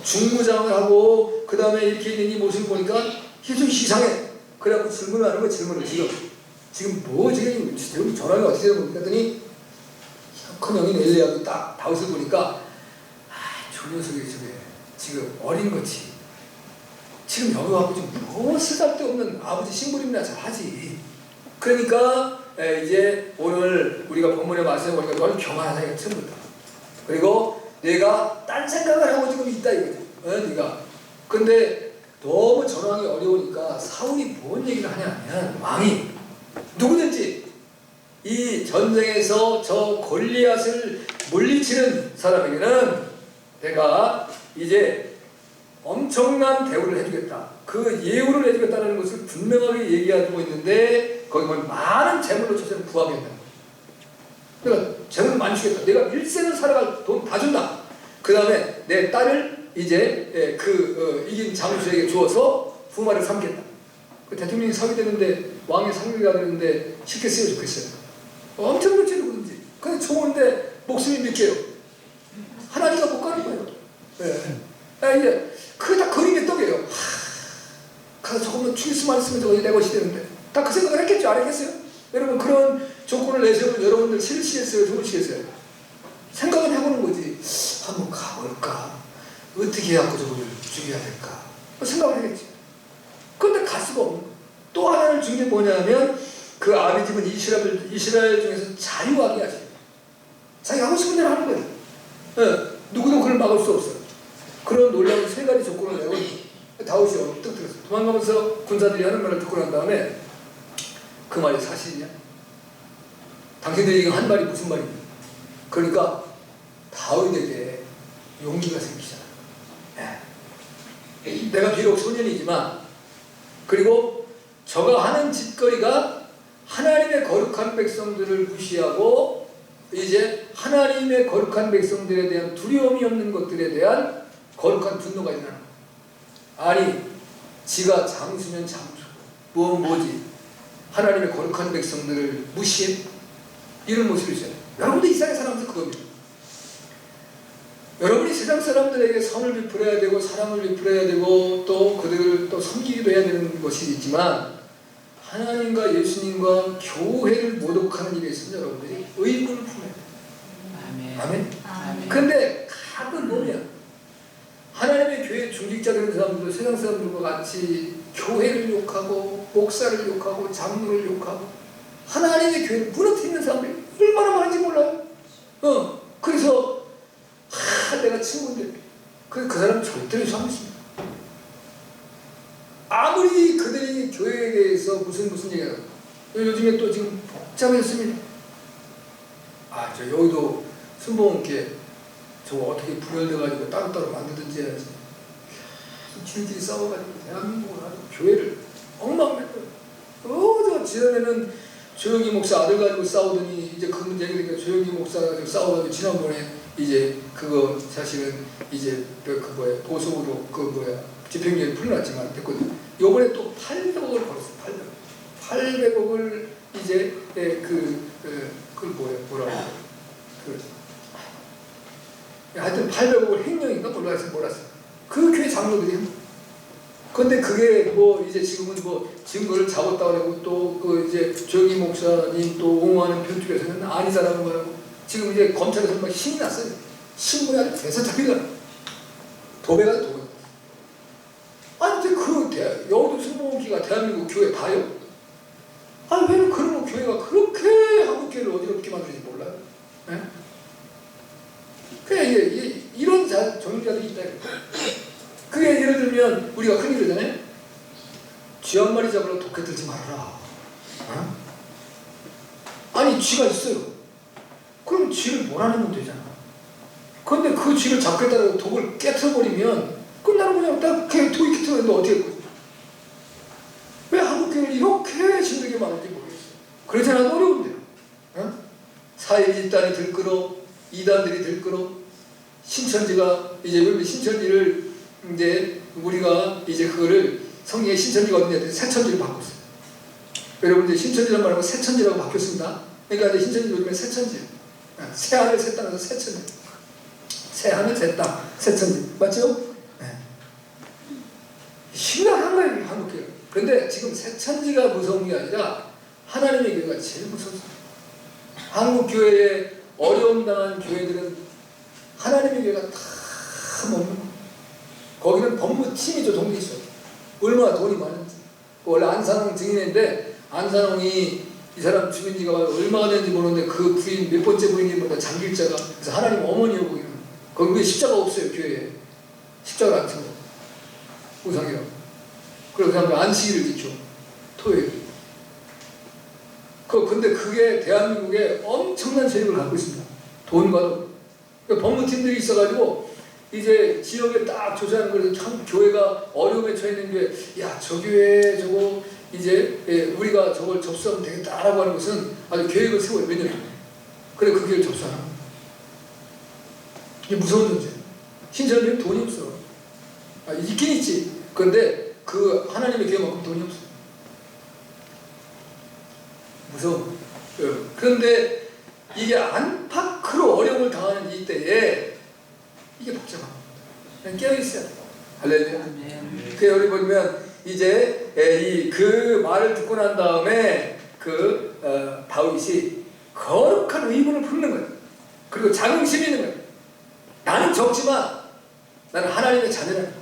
중무장을 하고 그 다음에 이렇게 있는 이 모습을 보니까 이게 좀 이상해. 그래갖고 질문을 하는 거예요. 질문을 지금 뭐 지금 전화가 어떻게 되는 겁니까? 했더니 큰 형인 엘리야도 딱 다윗을 보니까 저 녀석이 지금 어린 거지. 지금 여기 와서 지금 뭐 쓸데없는 아버지 심부름이나 잘 하지. 그러니까 이제 오늘 우리가 본문의 말씀에 보니까 널 교만하다 처음부터. 그리고 내가 딴 생각을 하고 지금 있다 이거지. 네가. 근데 너무 전황이 어려우니까 사울이 뭔 얘기를 하냐면 왕이 누구든지 이 전쟁에서 저 골리앗을 물리치는 사람에게는 내가 이제 엄청난 대우를 해주겠다. 그 예우를 해주겠다는 것을 분명하게 얘기하고 있는데 거기 보면 많은 재물로 저자는 부하겠다. 그러니까 재물을 많이 주겠다. 내가 일생을 살아갈 돈 다 준다. 그 다음에 내 딸을 이제 이긴 장수에게 주어서 부마를 삼겠다. 그 대통령이 사위되는데 왕이 상위가 되는데 쉽게 쓰여 좋겠어요. 엄청 그렇지 누구든지. 근데 좋은데 목숨이 믿게요. 하나님과 못 가는 거예요. 이제 그게 다 그림의 떡이에요. 가서 조금만 죽일 수만 있으면 저거 내 것이 되는데 다 그 생각을 했겠죠? 안 했겠어요? 여러분 그런 조건을 내세우면 여러분들 싫으시겠어요? 좋으시겠어요? 생각은 해보는 거지. 한번 가볼까? 어떻게 해갖고 저거를 죽여야 될까? 생각을 하겠지. 그런데 갈 수가 없는 거예요. 또 하나를 준 게 뭐냐면 그 아비집은 이스라엘 중에서 자유하게 하셔요. 자기가 하고 싶은 대로 하는 거예요. 누구도 그걸 막을 수 없어요. 그런 놀라운 세 가지 조건을 내고 다윗이 언뜻 들었어요. 도망가면서 군사들이 하는 말을 듣고 난 다음에 그 말이 사실이냐? 당신들이 이거 한 말이 무슨 말이냐? 그러니까 다윗에게 용기가 생기잖아. 내가 비록 소년이지만 그리고 저가 하는 짓거리가 하나님의 거룩한 백성들을 무시하고 이제 하나님의 거룩한 백성들에 대한 두려움이 없는 것들에 대한 거룩한 분노가 일어나는 거예요. 아니 지가 장수면 장수고 뭐지 하나님의 거룩한 백성들을 무시해? 이런 모습이 있어요. 여러분도 이스라엘 사람들 그겁니다. 여러분이 세상 사람들에게 선을 베풀어야 되고 사랑을 베풀어야 되고 또 그들을 또 섬기기도 해야 되는 것이 있지만 하나님과 예수님과 교회를 모독하는 일에 있으면 여러분들이 의문을 품어야 돼요. 아멘. 아멘. 근데 가끔 보면 하나님의 교회 중직자들은 사람들도 세상 사람들과 같이 교회를 욕하고 목사를 욕하고 장로를 욕하고 하나님의 교회를 무너뜨리는 사람들이 얼마나 많은지 몰라요. 그래서 내가 친구인데 그 사람은 절대로 이상하고 있습니다. 아무리 그들이 교회에 대해서 무슨 얘기가 요즘에 또 지금 복잡해졌습니다. 저 여기도 순복음교회 저거 어떻게 분열돼가지고 따로따로 만들든지 해야지. 지들끼리 싸워가지고 대한민국을 아주 교회를 엉망맨거예요. 저 지난해는 조영기 목사 아들 가지고 싸우더니 이제 그 문제 해결되니까 조영기 목사 가지고 싸워가지고 지난번에 이제 그거 사실은 이제 보석으로 집행유예 풀려났지만 됐거든요. 요번에 또 800억을 벌었어요. 800억을 이제 하여튼 800억을 횡령인가 몰랐어요. 그 교회 장로들이 한 거예요. 근데 그게 이제 지금은 증거를 잡았다고 하고 또 이제 조영기 목사님 또 옹호하는 편 쪽에서는 아니다라는 거라고 지금 이제 검찰에서 막 힘이 났어요. 신문이 아주 대서탑이다. 도배가 도배. 아니 근데 여의도 순복음교회가 대한민국 교회 다요? 아니 왜 그런 교회가 그렇게 한국교회를 어지럽게 만드는지 몰라요? 네? 그냥 이런 정리자들이 있다. 그게 예를 들면 우리가 흔히 그러잖아요. 쥐 한 마리 잡으러 독해 들지 말아라. 아니 쥐가 있어요. 그럼 쥐를 몰아내면 되잖아. 그런데 그 쥐를 잡겠다고 독을 깨트려버리면 끝나는 거냐. 딱 독이 깨트렸는데 어떻게 했거든. 왜 한국교회는 이렇게 힘들게 많은지 모르겠어요. 그렇지 않아도 어려운데요. 사회 집단이 들끓어 이단들이 들끓어 신천지가 이제 신천지를 이제 우리가 이제 그거를 성경의 신천지가 어디냐 새천지로 바꿨어요. 여러분들 신천지란 말하고 새천지라고 바뀌었습니다. 그러니까 이제 신천지 요즘에 새천지예요. 새하늘 새 땅에서 새천지. 새하늘 새 땅 새천지 맞죠? 네. 심각한 거예요 한국교회. 그런데 지금 새천지가 무서운 게 아니라 하나님의 교회가 제일 무섭습니다. 한국교회에 어려움 당한 교회들은 하나님의 교회가 다 먹는 거예요. 거기는 법무팀이죠. 동네 있어요. 얼마나 돈이 많은지. 원래 안산홍 증인인데 안산홍이 이 사람 주민지가 얼마가 되는지 모르는데 그 부인 몇 번째 부인이 뭐냐 장길자가 그래서 하나님 어머니요 거기는 거기에 십자가 없어요. 교회에 십자가를 안 쳐요. 우상이라고. 그래서 그 사람들 안식일을 지켜 토요일. 근데 그게 대한민국에 엄청난 세력을 갖고 있습니다. 돈과 돈. 그러니까 법무팀들이 있어가지고 이제 지역에 딱 조사하는 거에서 참 교회가 어려움에 처해있는 게 야 저 교회 저거 이제 우리가 저걸 접수하면 되겠다라고 하는 것은 아주 계획을 세워요. 몇 년 동안. 그래 그 교회를 접수하는 거예요. 이게 무서운 존재예요. 신천지는 돈이 없어. 있긴 있지. 그런데 그 하나님의 교회만큼 돈이 없어. 무서워. 그런데 이게 안팎으로 어려움을 당하는 이때에 이게 복잡한 겁니다. 그냥 깨어있어야 돼. 할렐루야. 그 우리 보면 이제 그 말을 듣고 난 다음에 다윗이 거룩한 의문을 품는 거예요. 그리고 자긍심이 있는 거예요. 나는 적지만 나는 하나님의 자녀라는 거예요.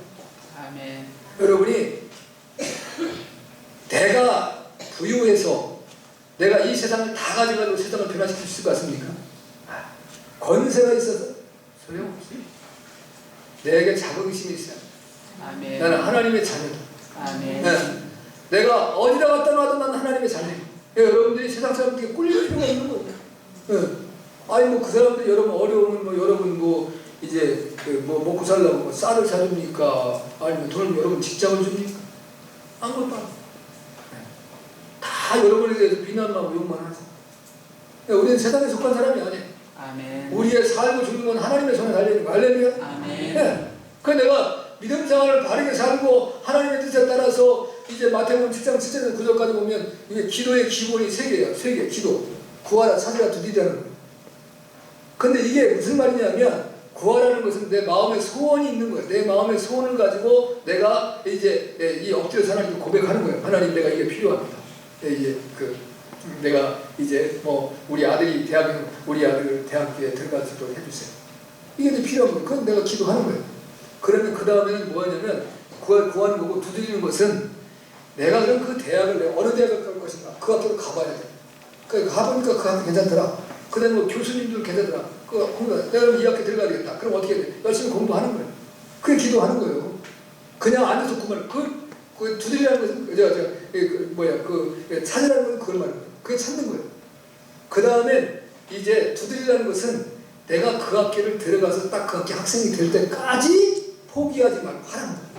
아멘. 여러분이 내가 부유해서 내가 이 세상을 다 가져가도 세상을 변화시킬 수 있을 것 같습니까? 권세가 있어서 소용없지. 내게 자긍심이 있어요. 아멘. 나는 하나님의 자녀다. 아멘. 네. 내가 어디다 갖다 놔도 나는 하나님의 자녀예요. 여러분들이 세상 사람들에게 꿀릴 필요가 있는 거예요. 네. 아니 뭐 그 사람들 여러분 어려우면 뭐 여러분 뭐 이제 뭐 먹고 살려고 뭐 쌀을 사줍니까? 아니면 돈을 여러분 직장을 줍니까? 아무것도 안 해요. 다 여러분에 대해서 비난하고 욕만 하죠. 우리는 세상에 속한 사람이 아니에요. 아멘. 우리의 살고 죽는 건 하나님의 손에 달려있는 거. 할렐루야. 아멘. 네. 그래서 내가 믿음 생활을 바르게 살고 하나님의 뜻에 따라서 이제 마태복음 7장 7절에서 9절까지 보면 이게 기도의 기본이 세 개예요. 세 개. 기도. 구하라, 찾으라, 두드리라는 거예요. 근데 이게 무슨 말이냐면 구하라는 것은 내 마음에 소원이 있는 거예요. 내 마음의 소원을 가지고 내가 이제 이 엎드려서 하나님께 고백하는 거예요. 하나님 내가 이게 필요합니다. 이제 내가 이제 뭐 우리 아들이 우리 아들을 대학교에 들어갈 수 있도록 해주세요. 이게 이제 필요한 거예요. 그건 내가 기도하는 거예요. 그러면 그 다음에는 뭐 하냐면 구하는 거고 두드리는 것은 내가 그럼 그 대학을 내가 어느 대학을 갈 것인가 그 학교를 가봐야 돼. 그러니까 가보니까 그 학교 괜찮더라. 그 다음에 뭐 교수님들 괜찮더라. 내가 그럼 이 학교 들어가야 되겠다. 그럼 어떻게 해야 돼? 열심히 공부하는 거예요. 그게 기도하는 거예요. 그냥 앉아서 구만 그 두드리라는 것은 찾으라는 건 그걸 말하는 거예요. 그게 찾는 거예요. 그 다음에 이제 두드리라는 것은 내가 그 학교를 들어가서 딱 그 학교 학생이 될 때까지 포기하지 말고 하라는 거예요.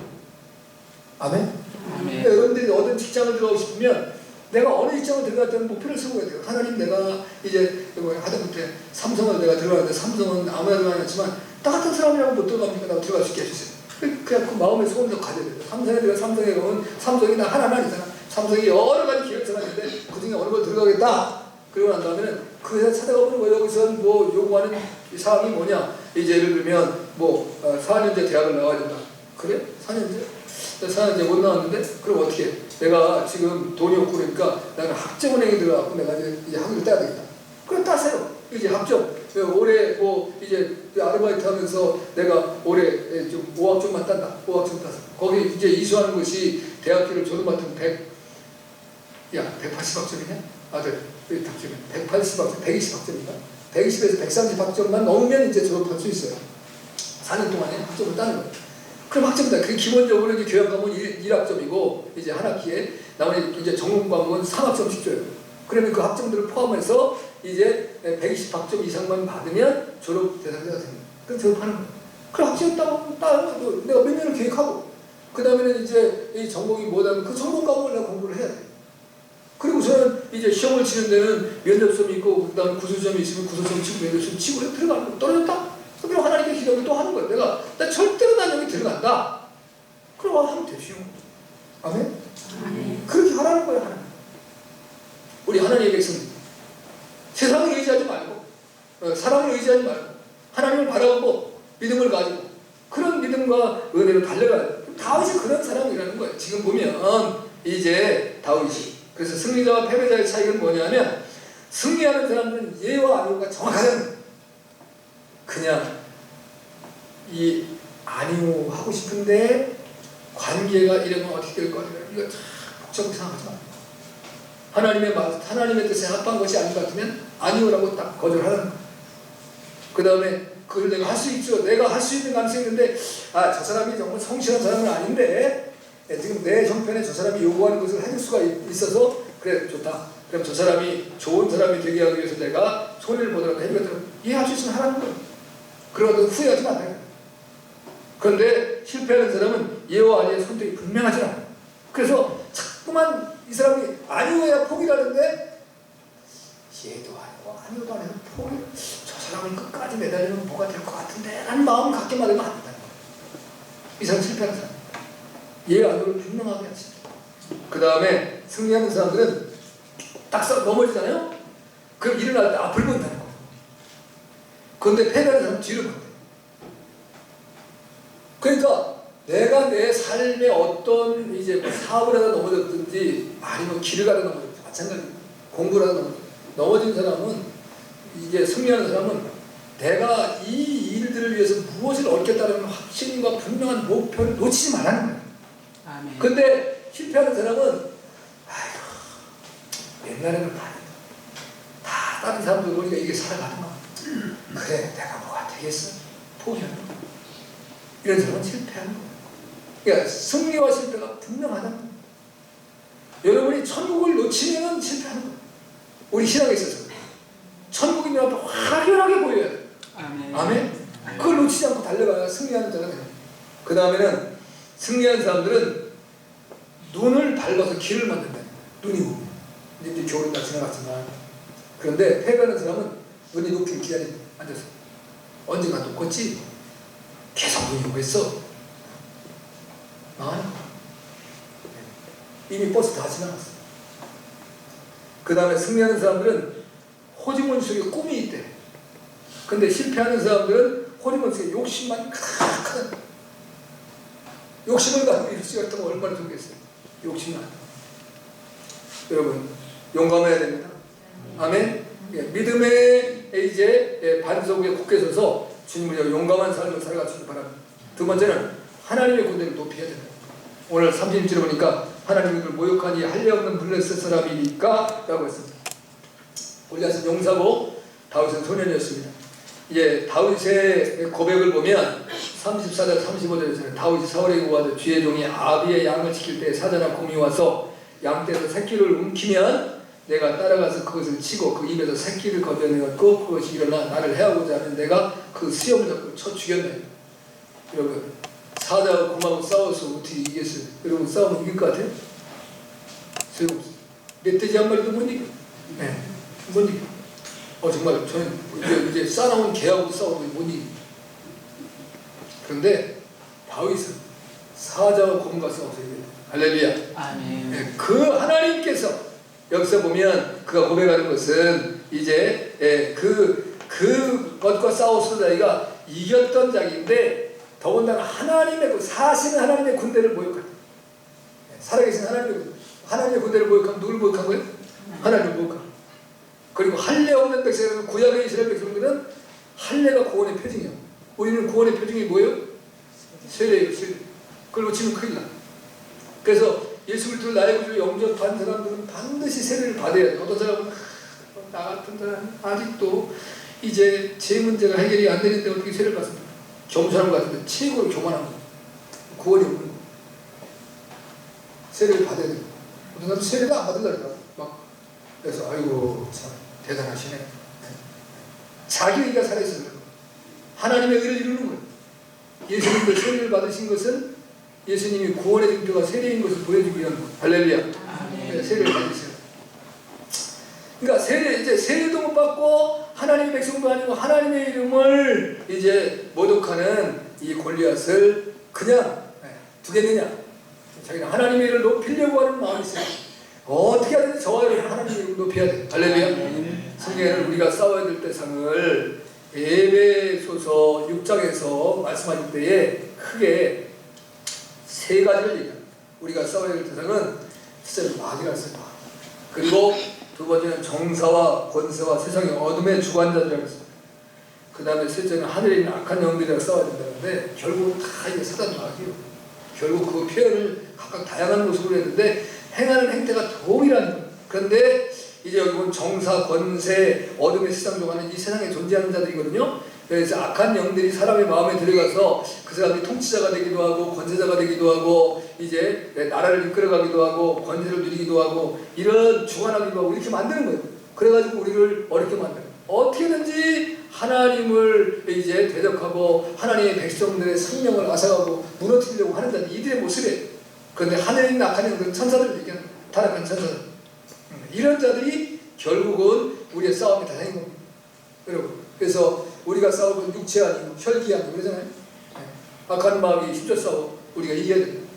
아멘? 아멘. 여러분들이 어떤 직장을 들어가고 싶으면 내가 어느 직장을 들어갈 때는 목표를 세워야 돼요. 하나님 내가 이제 하다못해 삼성을 내가 들어가는데 삼성은 아무나 들어가겠지만 나 같은 사람이라고 못 들어갑니까? 나도 들어갈 수 있게 해주세요. 그냥 그 마음의 소원도 가져야 돼요. 삼성에 들어가 삼성에 가면 삼성이 나 하나만 있잖아. 삼성이 여러 가지 기획서가 있는데 그 중에 어느 걸 들어가겠다. 그러고 난 다음에는 그 회사 찾아가보는 거예요. 여기서 뭐 요구하는 사항이 뭐냐. 이제 예를 들면 뭐 4년제 대학을 나와야 된다. 그래? 4년제? 4년제 못 나왔는데? 그럼 어떻게 해? 내가 지금 돈이 없고 그러니까 나는 학점은행에 들어가고 내가 이제 학위를 따야 되겠다. 그럼 따세요. 이제 학점. 올해 뭐 이제 아르바이트 하면서 내가 올해 좀 5학점만 딴다. 5학점 따서. 거기 이제 이수하는 것이 대학교를 졸업하면 180학점이냐? 아들, 학점이 180학점, 120학점인가? 120에서 130학점만 넘으면 이제 졸업할 수 있어요. 4년 동안에 학점을 따는 거예요. 그럼 학점이다. 그 기본적으로 이제 교양 과목은 1학점이고 이제 한 학기에 나머지 이제 전공 과목은 3학점씩 줘요. 그러면 그 학점들을 포함해서 이제 120학점 이상만 받으면 졸업 대상자가 됩니다. 그럼 졸업하는 거예요. 그럼 학점 따고 내가 몇 년을 계획하고 그 다음에는 이제 이 전공이 뭐다면 그 전공 과목을 내가 공부를 해야 돼. 그리고 저는 이제 시험을 치는 데는 면접점이 있고 그다음에 구술점이 있으면 구술점 치고 면접점 치고 들어가는 거. 떨어졌다? 그럼 하나님께 기도를 또 하는 거야. 나 절대로 난 여기 들어간다. 그럼 하면 되죠. 아멘? 그렇게 하라는 거야. 하나님. 우리 하나님의 백성들 세상을 의지하지 말고 사람을 의지하지 말고 하나님을 바라보고 믿음을 가지고 그런 믿음과 은혜로 달려가야 돼. 다윗이 그런 사람이라는 거예요. 지금 보면 이제 다윗이 그래서 승리자와 패배자의 차이가 뭐냐면 승리하는 사람들은 예와 아니오가 정확하다는 그냥 이 아니오 하고 싶은데 관계가 이러면 어떻게 될 거냐 이거 참 복잡하게 생각하지 마. 하나님의 뜻에 합한 것이 아닌 것 같으면 아니오라고 딱 거절하는 거야. 그 다음에 그걸 내가 할 수 있죠. 내가 할 수 있는 가능성이 있는데 저 사람이 정말 성실한 사람은 아닌데 지금 내 형편에 저 사람이 요구하는 것을 해줄 수가 있어서 그래 좋다. 그럼 저 사람이 좋은 사람이 되게 하기 위해서 내가 손해를 보더라도 해주겠다고 이해할 수 있으면 하라는 거예요. 그러고도 후회하지 말아요. 그런데 실패하는 사람은 예와 아니의 선택이 분명하지 않아요. 그래서 자꾸만 이 사람이 아니오야 포기하는데 얘도 아니고 아니오도 아니고 포기 저 사람을 끝까지 매달리면 뭐가 될 것 같은데 라는 마음을 갖게만 하면 안 된다는 거예요. 이 사람 실패하는 사람 예 아니오를 분명하게 하시죠. 그 다음에 승리하는 사람들은 딱 넘어지잖아요. 그럼 일어날 때 앞을 본다는 거예요. 그런데 패배하는 사람은 뒤를 본대요. 그러니까 내가 내 삶에 어떤 이제 사업을 하다 넘어졌든지 아니면 길을 가다 넘어졌든지 마찬가지예요. 공부를 하다 넘어진 사람은 이제 승리하는 사람은 내가 이 일들을 위해서 무엇을 얻겠다는 확신과 분명한 목표를 놓치지 말라는 거예요. 아멘. 근데 실패하는 사람은 옛날에는 다 다른 사람들 보니까 이게 살아가는 거야. 그래 내가 뭐가 되겠어? 포기하는 거야. 이런 사람은 실패하는 거예요. 그러니까 승리와 실패가 분명하다는 거예요. 여러분이 천국을 놓치면 실패하는 거예요. 우리 신앙에 있어서 천국이 눈앞에 확연하게 보여야 돼요. 아멘. 아멘? 그걸 놓치지 않고 달려가야 승리하는 자가 돼요. 그 다음에는 승리한 사람들은 눈을 밟아서 길을 만든다. 눈이 보면 이제 겨울은 다 지나갔지만 그런데 패배하는 사람은 눈이 높이를 기다리고 앉아서 언젠가 높겠지 계속 눈이 오고 있어. 이미 버스 다 지나갔어. 그 다음에 승리하는 사람들은 호지문 속에 꿈이 있대. 근데 실패하는 사람들은 호지문 속에 욕심만 크다. 욕심을 가지고 이럴 수 같으면 얼마나 좋겠어요. 욕심만. 여러분 용감해야 됩니다. 아멘. 믿음의 이제 반석 위에 굳게 서서 주님을 용감한 삶을 살아가시기 바랍니다. 두 번째는 하나님의 군대를 높여야 됩니다. 오늘 30절에 보니까 하나님을 모욕하니 할례 없는 블레셋 사람이니까 라고 했습니다. 골리앗은 용사고 다윗은 소년이었습니다. 이제 다윗의 고백을 보면 34절 35절에서는 다윗이 사울에게 구하되 주의 종이 아비의 양을 지킬 때 사자나 곰이 와서 양떼에서 새끼를 움키면 내가 따라가서 그것을 치고 그 입에서 새끼를 거둬내었고 그것이 일어나 나를 해하고자 하면 내가 그 수염을 잡고 쳐 죽였네. 여러분 사자와 곰하고 싸워서 어떻게 이겼어요? 여러분 싸우면 이길 것 같아요? 소용없어요. 멧돼지 한 마리도 못 이겨. 네, 못 이겨. 정말 저는 이제 싸나온 개하고도 싸우고 못 이겨. 그런데 다윗은 사자와 곰과 싸워서 이겨요. 할렐루야. 아멘. 네, 그 하나님께서 여기서 보면 그가 고백하는 것은 이제 그것과 싸워서 자기가 이겼던 자기인데 더군다나 하나님의 사실은 하나님의 군대를 모욕한다. 살아계신 하나님의 군대를 모욕하면 누굴 모욕한 거예요? 하나님을 모욕한. 그리고 할례 없는 백성들은 구약의 이스라엘 백성들은 할례가 구원의 표징이에요. 우리는 구원의 표징이 뭐예요? 세례예요. 세례. 그걸 놓치면 큰일 나. 그래서 예수 그리스도를 나의 구주로 영접한 사람들은 반드시 세례를 받아야 돼요. 어떤 사람은 나 같은 사람은 아직도 이제 제 문제가 해결이 안 되는데 어떻게 세례를 받습니까? 겸손한 것 같은데 최고로 교만한 거. 구원이 없는 거. 세례를 받아야 돼요. 어떤 사람은 세례를 안 받으려고 막 그래서 아이고 참 대단하시네. 자기 의가 살아있어서 그런 거예요. 하나님의 의를 이루는 거예요. 예수님도 세례를 받으신 것은 예수님이 구원의 증표가 세례인 것을 보여주기 위한 거예요. 할렐루야. 아멘. 세례를 받으세요. 그러니까 이제 세례도 못 받고 하나님의 백성도 아니고 하나님의 이름을 이제 모독하는 이 골리앗을 그냥 두겠느냐? 자기는 하나님의 이름을 높이려고 하는 마음이 있어요. 어떻게 하든지 저 하나님의 이름을 높여야 돼. 할렐루야. 성경에는 우리가 싸워야 될 대상을 에베소서 6장에서 말씀하실 때에 크게 세 가지를 얘기합니다. 우리가 싸워야 될 대상은 진짜 마귀라 했어요. 그리고 두 번째는 정사와 권세와 세상의 어둠의 주관자들이라고 했습니다. 그 다음에 셋째는 하늘에 있는 악한 영들이랑 싸워야 된다는데 결국 다 이게 사단 마귀요. 결국 그 표현을 각각 다양한 모습으로 했는데 행하는 행태가 동일한 거예요. 그런데 이제 여기 보면 정사, 권세, 어둠의 세상 동안은 이 세상에 존재하는 자들이거든요. 그래서 악한 영들이 사람의 마음에 들어가서 그 사람이 통치자가 되기도 하고 권세자가 되기도 하고 이제 나라를 이끌어가기도 하고 권세를 누리기도 하고 이런 주관하기도 하고 이렇게 만드는 거예요. 그래가지고 우리를 어렵게 만들어요. 어떻게든지 하나님을 이제 대적하고 하나님의 백성들의 생명을 앗아가고 무너뜨리려고 하는 자들 이들의 모습이에요. 그런데 하늘에 있는 악한 영들은 천사들을 얘기하는 거예요. 타락한 천사들. 이런 자들이 결국은 우리의 싸움의 대상인 겁니다. 여러분. 그래서 우리가 싸우는 육체 아니고 혈기 아니고 그러잖아요. 악한 마음이 힘써 싸워 우리가 이겨야 됩니다.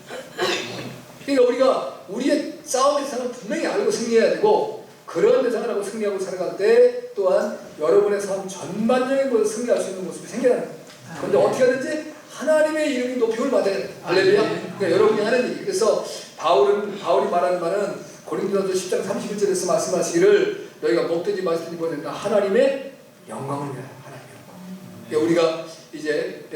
그러니까 우리가 우리의 싸움의 대상을 분명히 알고 승리해야 되고 그런 대상을 하고 승리하고 살아갈 때 또한 여러분의 삶 전반적인 것을 승리할 수 있는 모습이 생겨나는 거예요. 그런데 어떻게 하든지 하나님의 이름이 높임을 받아야 돼요. 할렐루야. 그러니까 여러분이 하는 일. 그래서 바울이 말하는 말은 고린도전서 10장 31절에서 말씀하시기를 너희가 목되지 마시지 못한다. 하나님의 영광을 위하여. 하나님의 영광. 그러니까 우리가 이제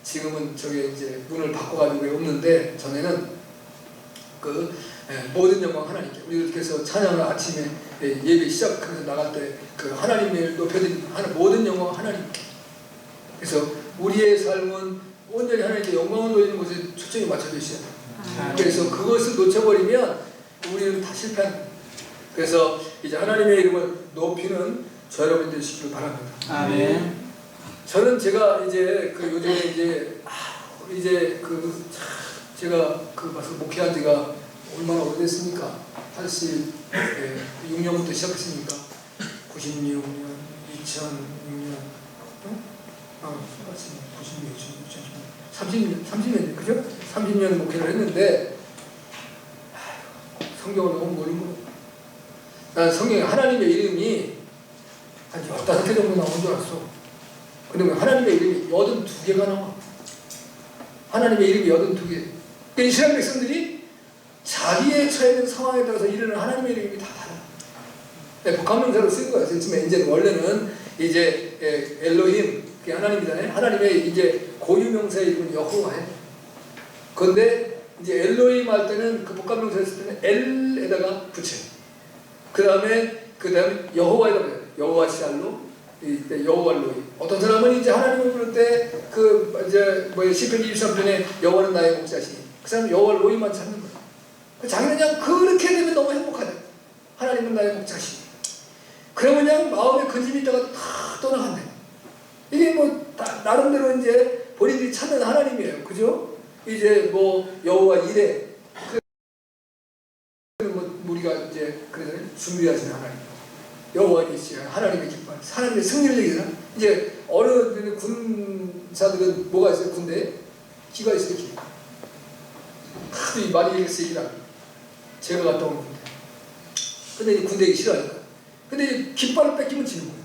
지금은 저게 이제 문을 바꿔가지고 없는데 전에는 그 모든 영광 하나님께. 우리 그래서 찬양을 아침에 예배 시작하면서 나갈 때 그 하나님을 높여드리는 모든 영광 하나님께. 그래서 우리의 삶은 온전히 하나님께 영광을 돌리는 것에 초점이 맞춰져 있어야 돼요. 그래서 그것을 놓쳐버리면 우리는 다 실패합니다. 그래서 이제 하나님의 이름을 높이는 저 여러분 되시기를 바랍니다. 아멘. 저는 제가 이제 그 요즘에 이제 제가 그 와서 목회한 지가 얼마나 오래됐습니까? 86년부터 시작했으니까 96년, 2006년, 30년, 그죠? 30년 목회를 했는데 성경을 너무 모르고 난 성경에 하나님의 이름이 한 15개 정도 나온 줄 알았어. 근데 하나님의 이름이 82개가 나와. 하나님의 이름이 82개. 그 이스라엘 백성들이 자기의 처해 있는 상황에 따라서 이르는 하나님의 이름이 다 달라. 복합명사로 쓴 거예요. 이제 원래는 이제 엘로힘, 그게 하나님이잖아요. 하나님의 이제 고유명사의 이름은 여호와예요. 그런데 이제 엘로힘 할 때는 그 복합명사를 쓸 때는 엘에다가 붙여요. 그 다음에 여호와에다 붙여요. 여호와 시알로, 여호와 로이. 어떤 사람은 이제 하나님을 부를 때 그 이제 시편 23편에 여호와는 나의 목자시니 그 사람은 여호와 로이만 찾는 거예요. 자기는 그냥 그렇게 되면 너무 행복하다. 하나님은 나의 목자시니. 그러면 그냥 마음에 근심이 있다가 다 떠나간대. 이게 나름대로 이제 본인들이 찾는 하나님이에요. 그죠? 이제 여호와 이레. 우리가 이제 그래서 준비하시는 하나님. 여호와 이시야. 하나님의 기뻐. 하나님의 승리를 얘기하잖아. 이제 어느 군사들은 뭐가 있어요? 군대에? 기가 있어요. 기. 하도 많이 얘기했어요. 제가 갔다 온 군대. 근데 이 군대 싫어하니까. 근데 이 깃발을 뺏기면 지는 거예요.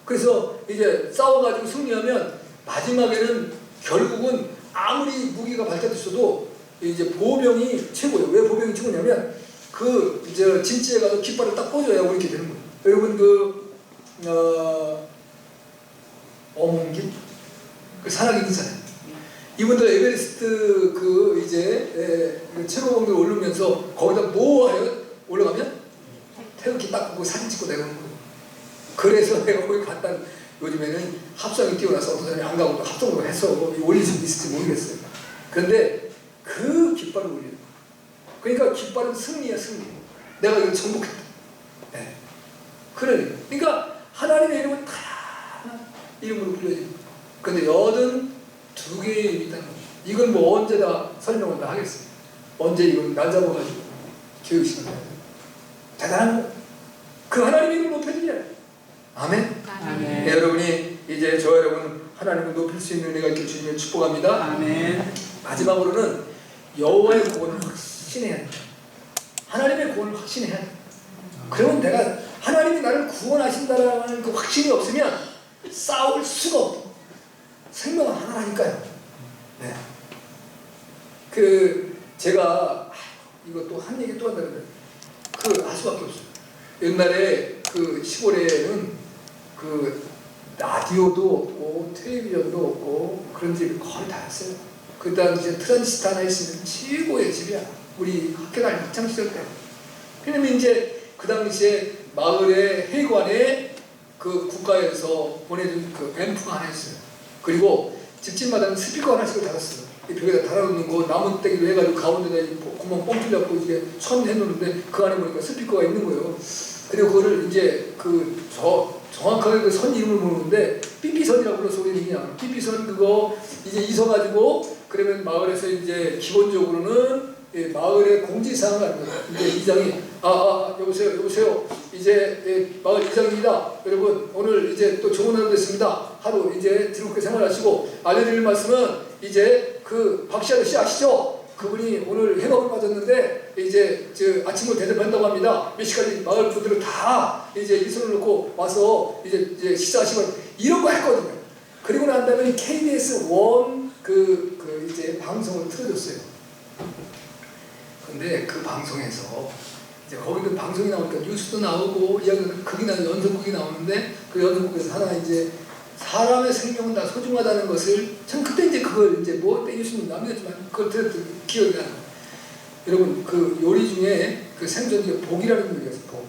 그래서 이제 싸워가지고 승리하면 마지막에는 결국은 아무리 무기가 발달됐어도 이제 보병이 최고예요. 왜 보병이 최고냐면 이제 진지에 가서 깃발을 딱 꽂아야 이렇게 되는 거예요. 여러분 어몽길 산악인 인사예요. 이분들 에베레스트 이제 최고봉들 오르면서 거기다 뭐하여 올라가면 태극기 딱 보고 사진 찍고 내려오는 거예요. 그래서 내가 거기 갔다 요즘에는 합성이 뛰어나서 어떤 사람이 안 가고 합성으로 해서 올릴 수 있을지 모르겠어요. 그런데 그 깃발을 올리는 거예요. 그러니까 깃발은 승리야, 승리. 내가 이걸 정복했다. 네. 그러니까 하나님의 이름은 다 이름으로 불려지는 거예요. 그런데 82개의 이름이 있다는 거예요. 이건 언제 다 설명을 다 하겠어요. 언제 이걸 날 잡아가지고 교육시간을 해야 돼요. 대단한 거예요. 그 하나님의 이름을 높여드려요. 아멘. 아멘. 네, 여러분이 이제 저 여러분 하나님을 높일 수 있는 은혜가 있길 주님을 축복합니다. 아멘. 마지막으로는 여호와의 구원을 확신해야 돼요. 하나님의 구원을 확신해야 돼요. 그러면 내가 하나님이 나를 구원하신다라는 그 확신이 없으면 싸울 수가 없고 생명은 하나라니까요. 네. 제가 이것도 한 얘기 또 한다는데 할 수밖에 없어요. 옛날에 시골에는 라디오도 없고 텔레비전도 없고 그런 집이 거의 다였어요. 그 당시에 트랜지스터 하나 있으면 최고의 집이야. 우리 학교 다닐 학창시절 때. 왜냐면 이제 그 당시에 마을의 회관에 국가에서 보내준 앰프가 하나 있어요. 그리고 집집마다 스피커 하나씩을 달았어요. 이 벽에다 달아놓는 거 나무떼기로 해가지고 가운데다 구멍 뻥 뚫려갖고 이제 선 해놓는데 그 안에 보니까 스피커가 있는 거예요. 그리고 그거를 이제 정확하게 그 선 이름을 모르는데 삐삐선이라고 불러서 우리는 그냥 삐삐선 그거 이제 있어가지고 그러면 마을에서 이제 기본적으로는 마을의 공지사항을 하는 거예요. 이제 이장이 여보세요 이제 마을 이장입니다. 여러분 오늘 이제 또 좋은 하루 됐습니다. 하루 이제 즐겁게 생활하시고 알려드릴 말씀은 이제 박씨 아저씨 아시죠? 그분이 오늘 해먹을 맞았는데 이제 아침을 대접한다고 합니다. 몇 시까지 마을 분들은 다 이제 이 손을 놓고 와서 이제 식사하시고 이런 거 했거든요. 그리고 난 다음에 KBS 원 이제 방송을 틀어줬어요. 근데 그 방송에서 이제 거기도 방송이 나오니까 뉴스도 나오고 극이나 연속극이 나오는데 그 연속극에서 하나 이제 사람의 생명은 다 소중하다는 것을 참 그때 이제 그걸 이제 뉴스는 남겼지만 그걸 들었던 기억이 나요. 여러분 요리 중에 생존이 복이라는 요리가 있어요.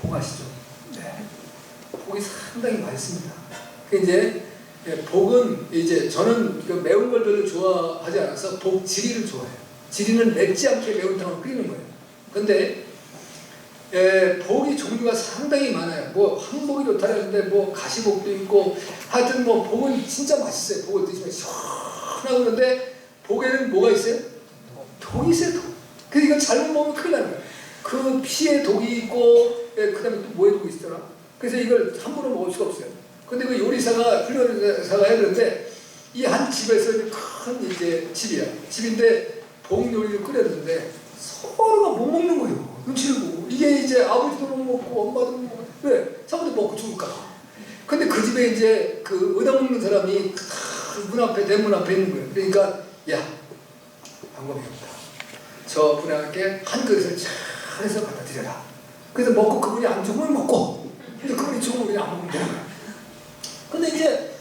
복 아시죠? 네. 복이 상당히 맛있습니다. 이제 복은 이제 저는 매운 걸 별로 좋아하지 않아서 복지리를 좋아해요. 지리는 맵지 않게 매운탕을 끓이는 거예요. 근데 복이 종류가 상당히 많아요. 항복이 좋다는데 가시복도 있고 하여튼 복은 진짜 맛있어요. 복을 드시면 시원하고 그런데 복에는 뭐가 있어요? 독이 있어요. 독. 그래서 이거 잘못 먹으면 큰일 나는 거예요. 그 피에 독이 있고 그 다음에 또 뭐에 독이 있더라. 그래서 이걸 함부로 먹을 수가 없어요. 근데 그 요리사가 훌륭한 요리사가 해야 되는데 이 한 집에서 큰 이제 집이야. 집인데 복 요리를 끓였는데 서로가 못 먹는 거예요. 눈치를 보고. 이게 이제 아버지도 못 먹고 엄마도 못 먹고. 왜? 자기도 먹고 죽을까. 근데 그 집에 이제 얻어먹는 사람이 문 앞에, 대문 앞에 있는 거예요. 그러니까, 방법이 없다. 저 분에게 한 그릇을 잘해서 갖다 드려라. 그래서 먹고 그분이 안 죽으면 먹고. 근데 그분이 죽으면 그냥 안 먹으면 되는 거예요. 근데 이제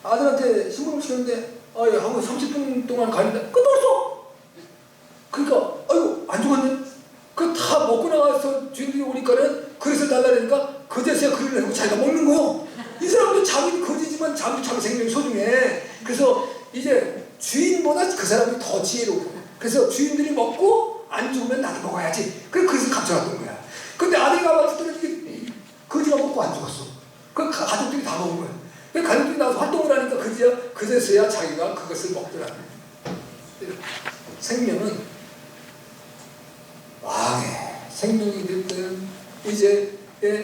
아들한테 신문을 시켰는데, 한 30분 동안 가는데 끝도 없어! 그러니까, 안 죽었네? 다 먹고 나가서 주인들이 오니까는 그릇을 달라니까 그제서야 그릇을 하고 자기가 먹는 거요. 이 사람도 자기는 거지지만 자기 생명이 소중해. 그래서 이제 주인보다 그 사람이 더 지혜로워. 그래서 주인들이 먹고 안 죽으면 나도 먹어야지. 그래서 그릇을 가져갔던 거야. 근데 아들이 가봤더니 거지가 먹고 안 죽었어. 그 가족들이 다 먹은 거야. 그 가족들이 나와서 활동을 하니까 그제서야 자기가 그것을 먹더라. 생명은 왕의 생명이 됐든 이제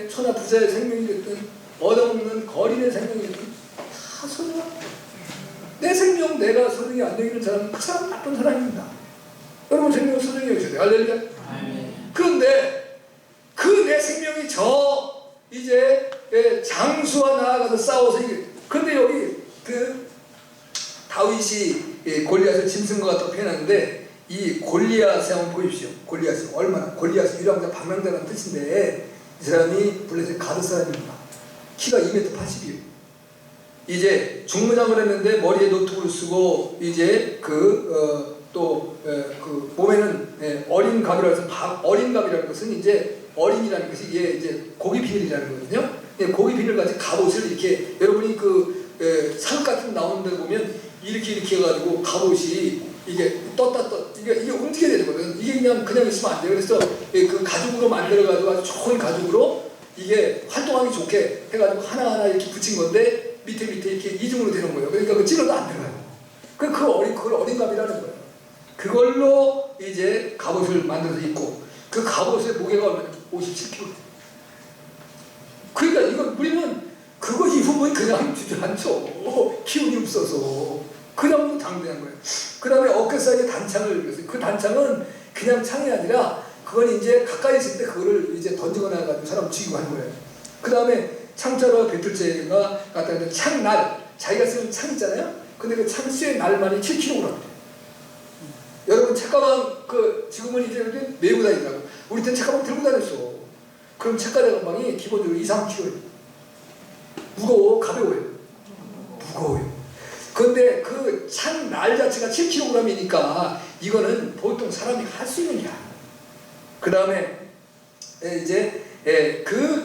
천하 부자의 생명이 됐든 얻어먹는 거린의 생명이 됐든 다 소중한 내 생명 내가 소중히 안 여기는 사람은 그 사람은 나쁜 사람입니다. 여러분 생명을 소중히 여기셔야 돼요. 할렐루야. 그런데 내 생명이 이제 장수와 나아가서 싸워서 이게 그런데 여기 다윗이 골리앗을 짐승과 같다고 표현하는데 이 골리앗을 한번 보십시오. 골리앗이 얼마나 골리앗이 유랑자 방랑자라는 뜻인데 이 사람이 블레셋 가드 사람입니다. 키가 2m 80이에요. 이제 중무장을 했는데 머리에 노트를 쓰고 이제 몸에는 어린 갑이라고 해서 어린 갑이라는 것은 이제 어린이라는 것이 이제 고기 비늘이라는 거거든요. 고기 비늘 같이 갑옷을 이렇게 여러분이 상 같은 데 나오는 데 보면 이렇게 해가지고 갑옷이 이게 이게 움직여야 되거든. 이게 그냥 있으면 안 돼요. 그래서 그 가죽으로 만들어가지고 아주 좋은 가죽으로 이게 활동하기 좋게 해가지고 하나하나 이렇게 붙인 건데 밑에 이렇게 이중으로 되는 거예요. 그러니까 찔러도 안 들어가요. 그걸 어린 갑이라는 거예요. 그걸로 이제 갑옷을 만들어서 입고 그 갑옷의 무게가 얼마나 57kg. 없어. 기운이 없어서. 그 다음부터 당대한 거예요. 그 다음에 어깨 사이에 단창을 그렸어요. 그 단창은 그냥 창이 아니라 그건 이제 가까이 있을 때 그거를 이제 던지거나 해가지고 사람 죽이고 하는 거예요. 그 다음에 창자로 배틀제가 갖다 있는 창날, 자기가 쓰는 창 있잖아요. 근데 그 창수의 날만이 7kg. 여러분 책가방 지금은 이제 메고 다니더라고. 우리 때는 책가방 들고 다녔어. 그럼 책가방이 기본적으로 2, 3kg예요. 무거워, 가벼워요. 무거워요. 근데 그 창날 자체가 7kg이니까 이거는 보통 사람이 할 수 있는 게 아니에요. 그 다음에 이제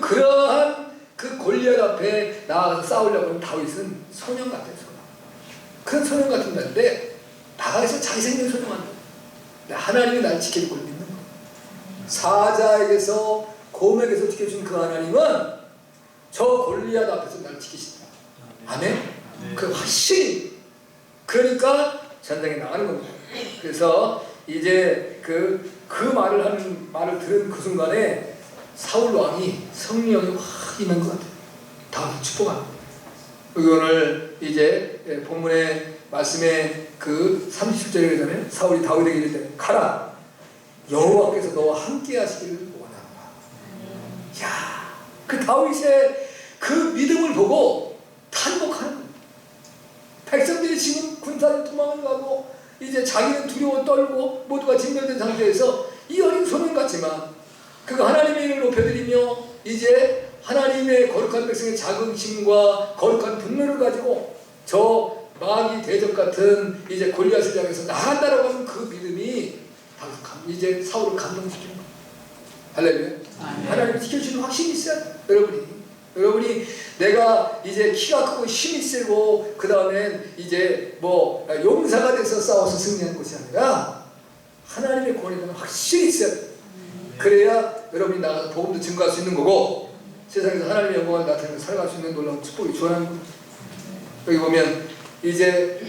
그러한 그 골리앗 앞에 나가서 싸우려고 하는 다윗은 소년 같아요. 큰 소년 같은 건데 나가서 잘생긴 소년 같아요. 하나님이 날 지킬 걸 믿는 거예요. 사자에게서 곰에게서 지켜준 그 하나님은 저 골리앗 앞에서 날 지키신다. 아멘? 그 확실히 그러니까 전장에 나가는 겁니다. 그래서 이제 그 말을 들은 그 순간에 사울 왕이 성령이 확 임한 것 같아요. 다윗을 축복합니다. 오늘 이제 본문의 말씀에 그 37절에 그러잖아요. 사울이 다윗에게 이르되 가라 여호와께서 너와 함께 하시기를 원한다. 야, 그 다윗의 그 믿음을 보고 탄복하는 거예요. 백성들이 지금 군사를 도망을 가고 이제 자기는 두려워 떨고 모두가 진멸된 상태에서 이 어린 소년 같지만 그가 하나님의 이름을 높여드리며 이제 하나님의 거룩한 백성의 자긍심과 거룩한 분노를 가지고 저 마귀 대적 같은 이제 골리앗을 향해서 나간다라고 하는 그 믿음이 이제 사울을 감동시키는 거예요. 할렐루야. 하나님이 지켜주는 확신이 있어요. 여러분이 내가 이제 키가 크고 힘이 세고 그 다음엔 이제 뭐 용사가 돼서 싸워서 승리하는 것이 아니라 하나님의 구원에 대한 확신이 있어요. 그래야 여러분이 나가서 복음도 증거할 수 있는 거고 세상에서 하나님의 영광을 나타내며 살아갈 수 있는 놀라운 축복이 주어나는 겁니다. 여기 보면 이제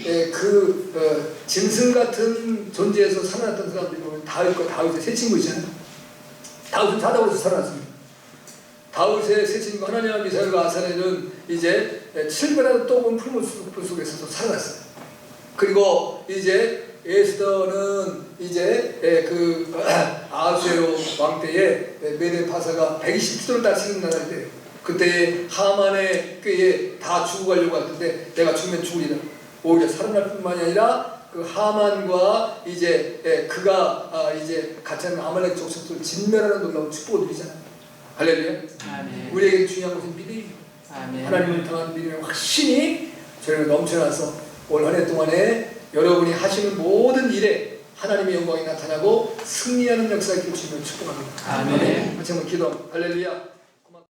짐승 같은 존재에서 살아났던 사람들이 보면 다윗의 세 친구 있잖아요. 다윗은 자다고서 살아났습니다. 다윗의 세 친구 하나님과 미사엘과 아사렐은 이제 7배라도 좁은 풀물 속에서도 살아났어요. 그리고 이제 에스더는 이제 아하수에로 왕 때에 메대 파사가 120도를 다스리는 나라인데 그때 하만의 꾀에 다 죽어가려고 할 텐데 내가 죽으면 죽으리라. 오히려 살아날 뿐만이 아니라 그 하만과 이제 그가 이제 같이 하는 아말렉 족속들을 진멸하는 놀라운 축복을 누리잖아요. 할렐루야. 우리에게 중요한 것은 믿음입니다. 하나님을 향한 믿음의 확신이 저희가 넘쳐나서 올 한 해 동안에 여러분이 하시는 모든 일에 하나님의 영광이 나타나고 승리하는 역사가 있기를 주시면 축복합니다. 아멘. 같이 한번 기도. 할렐루야.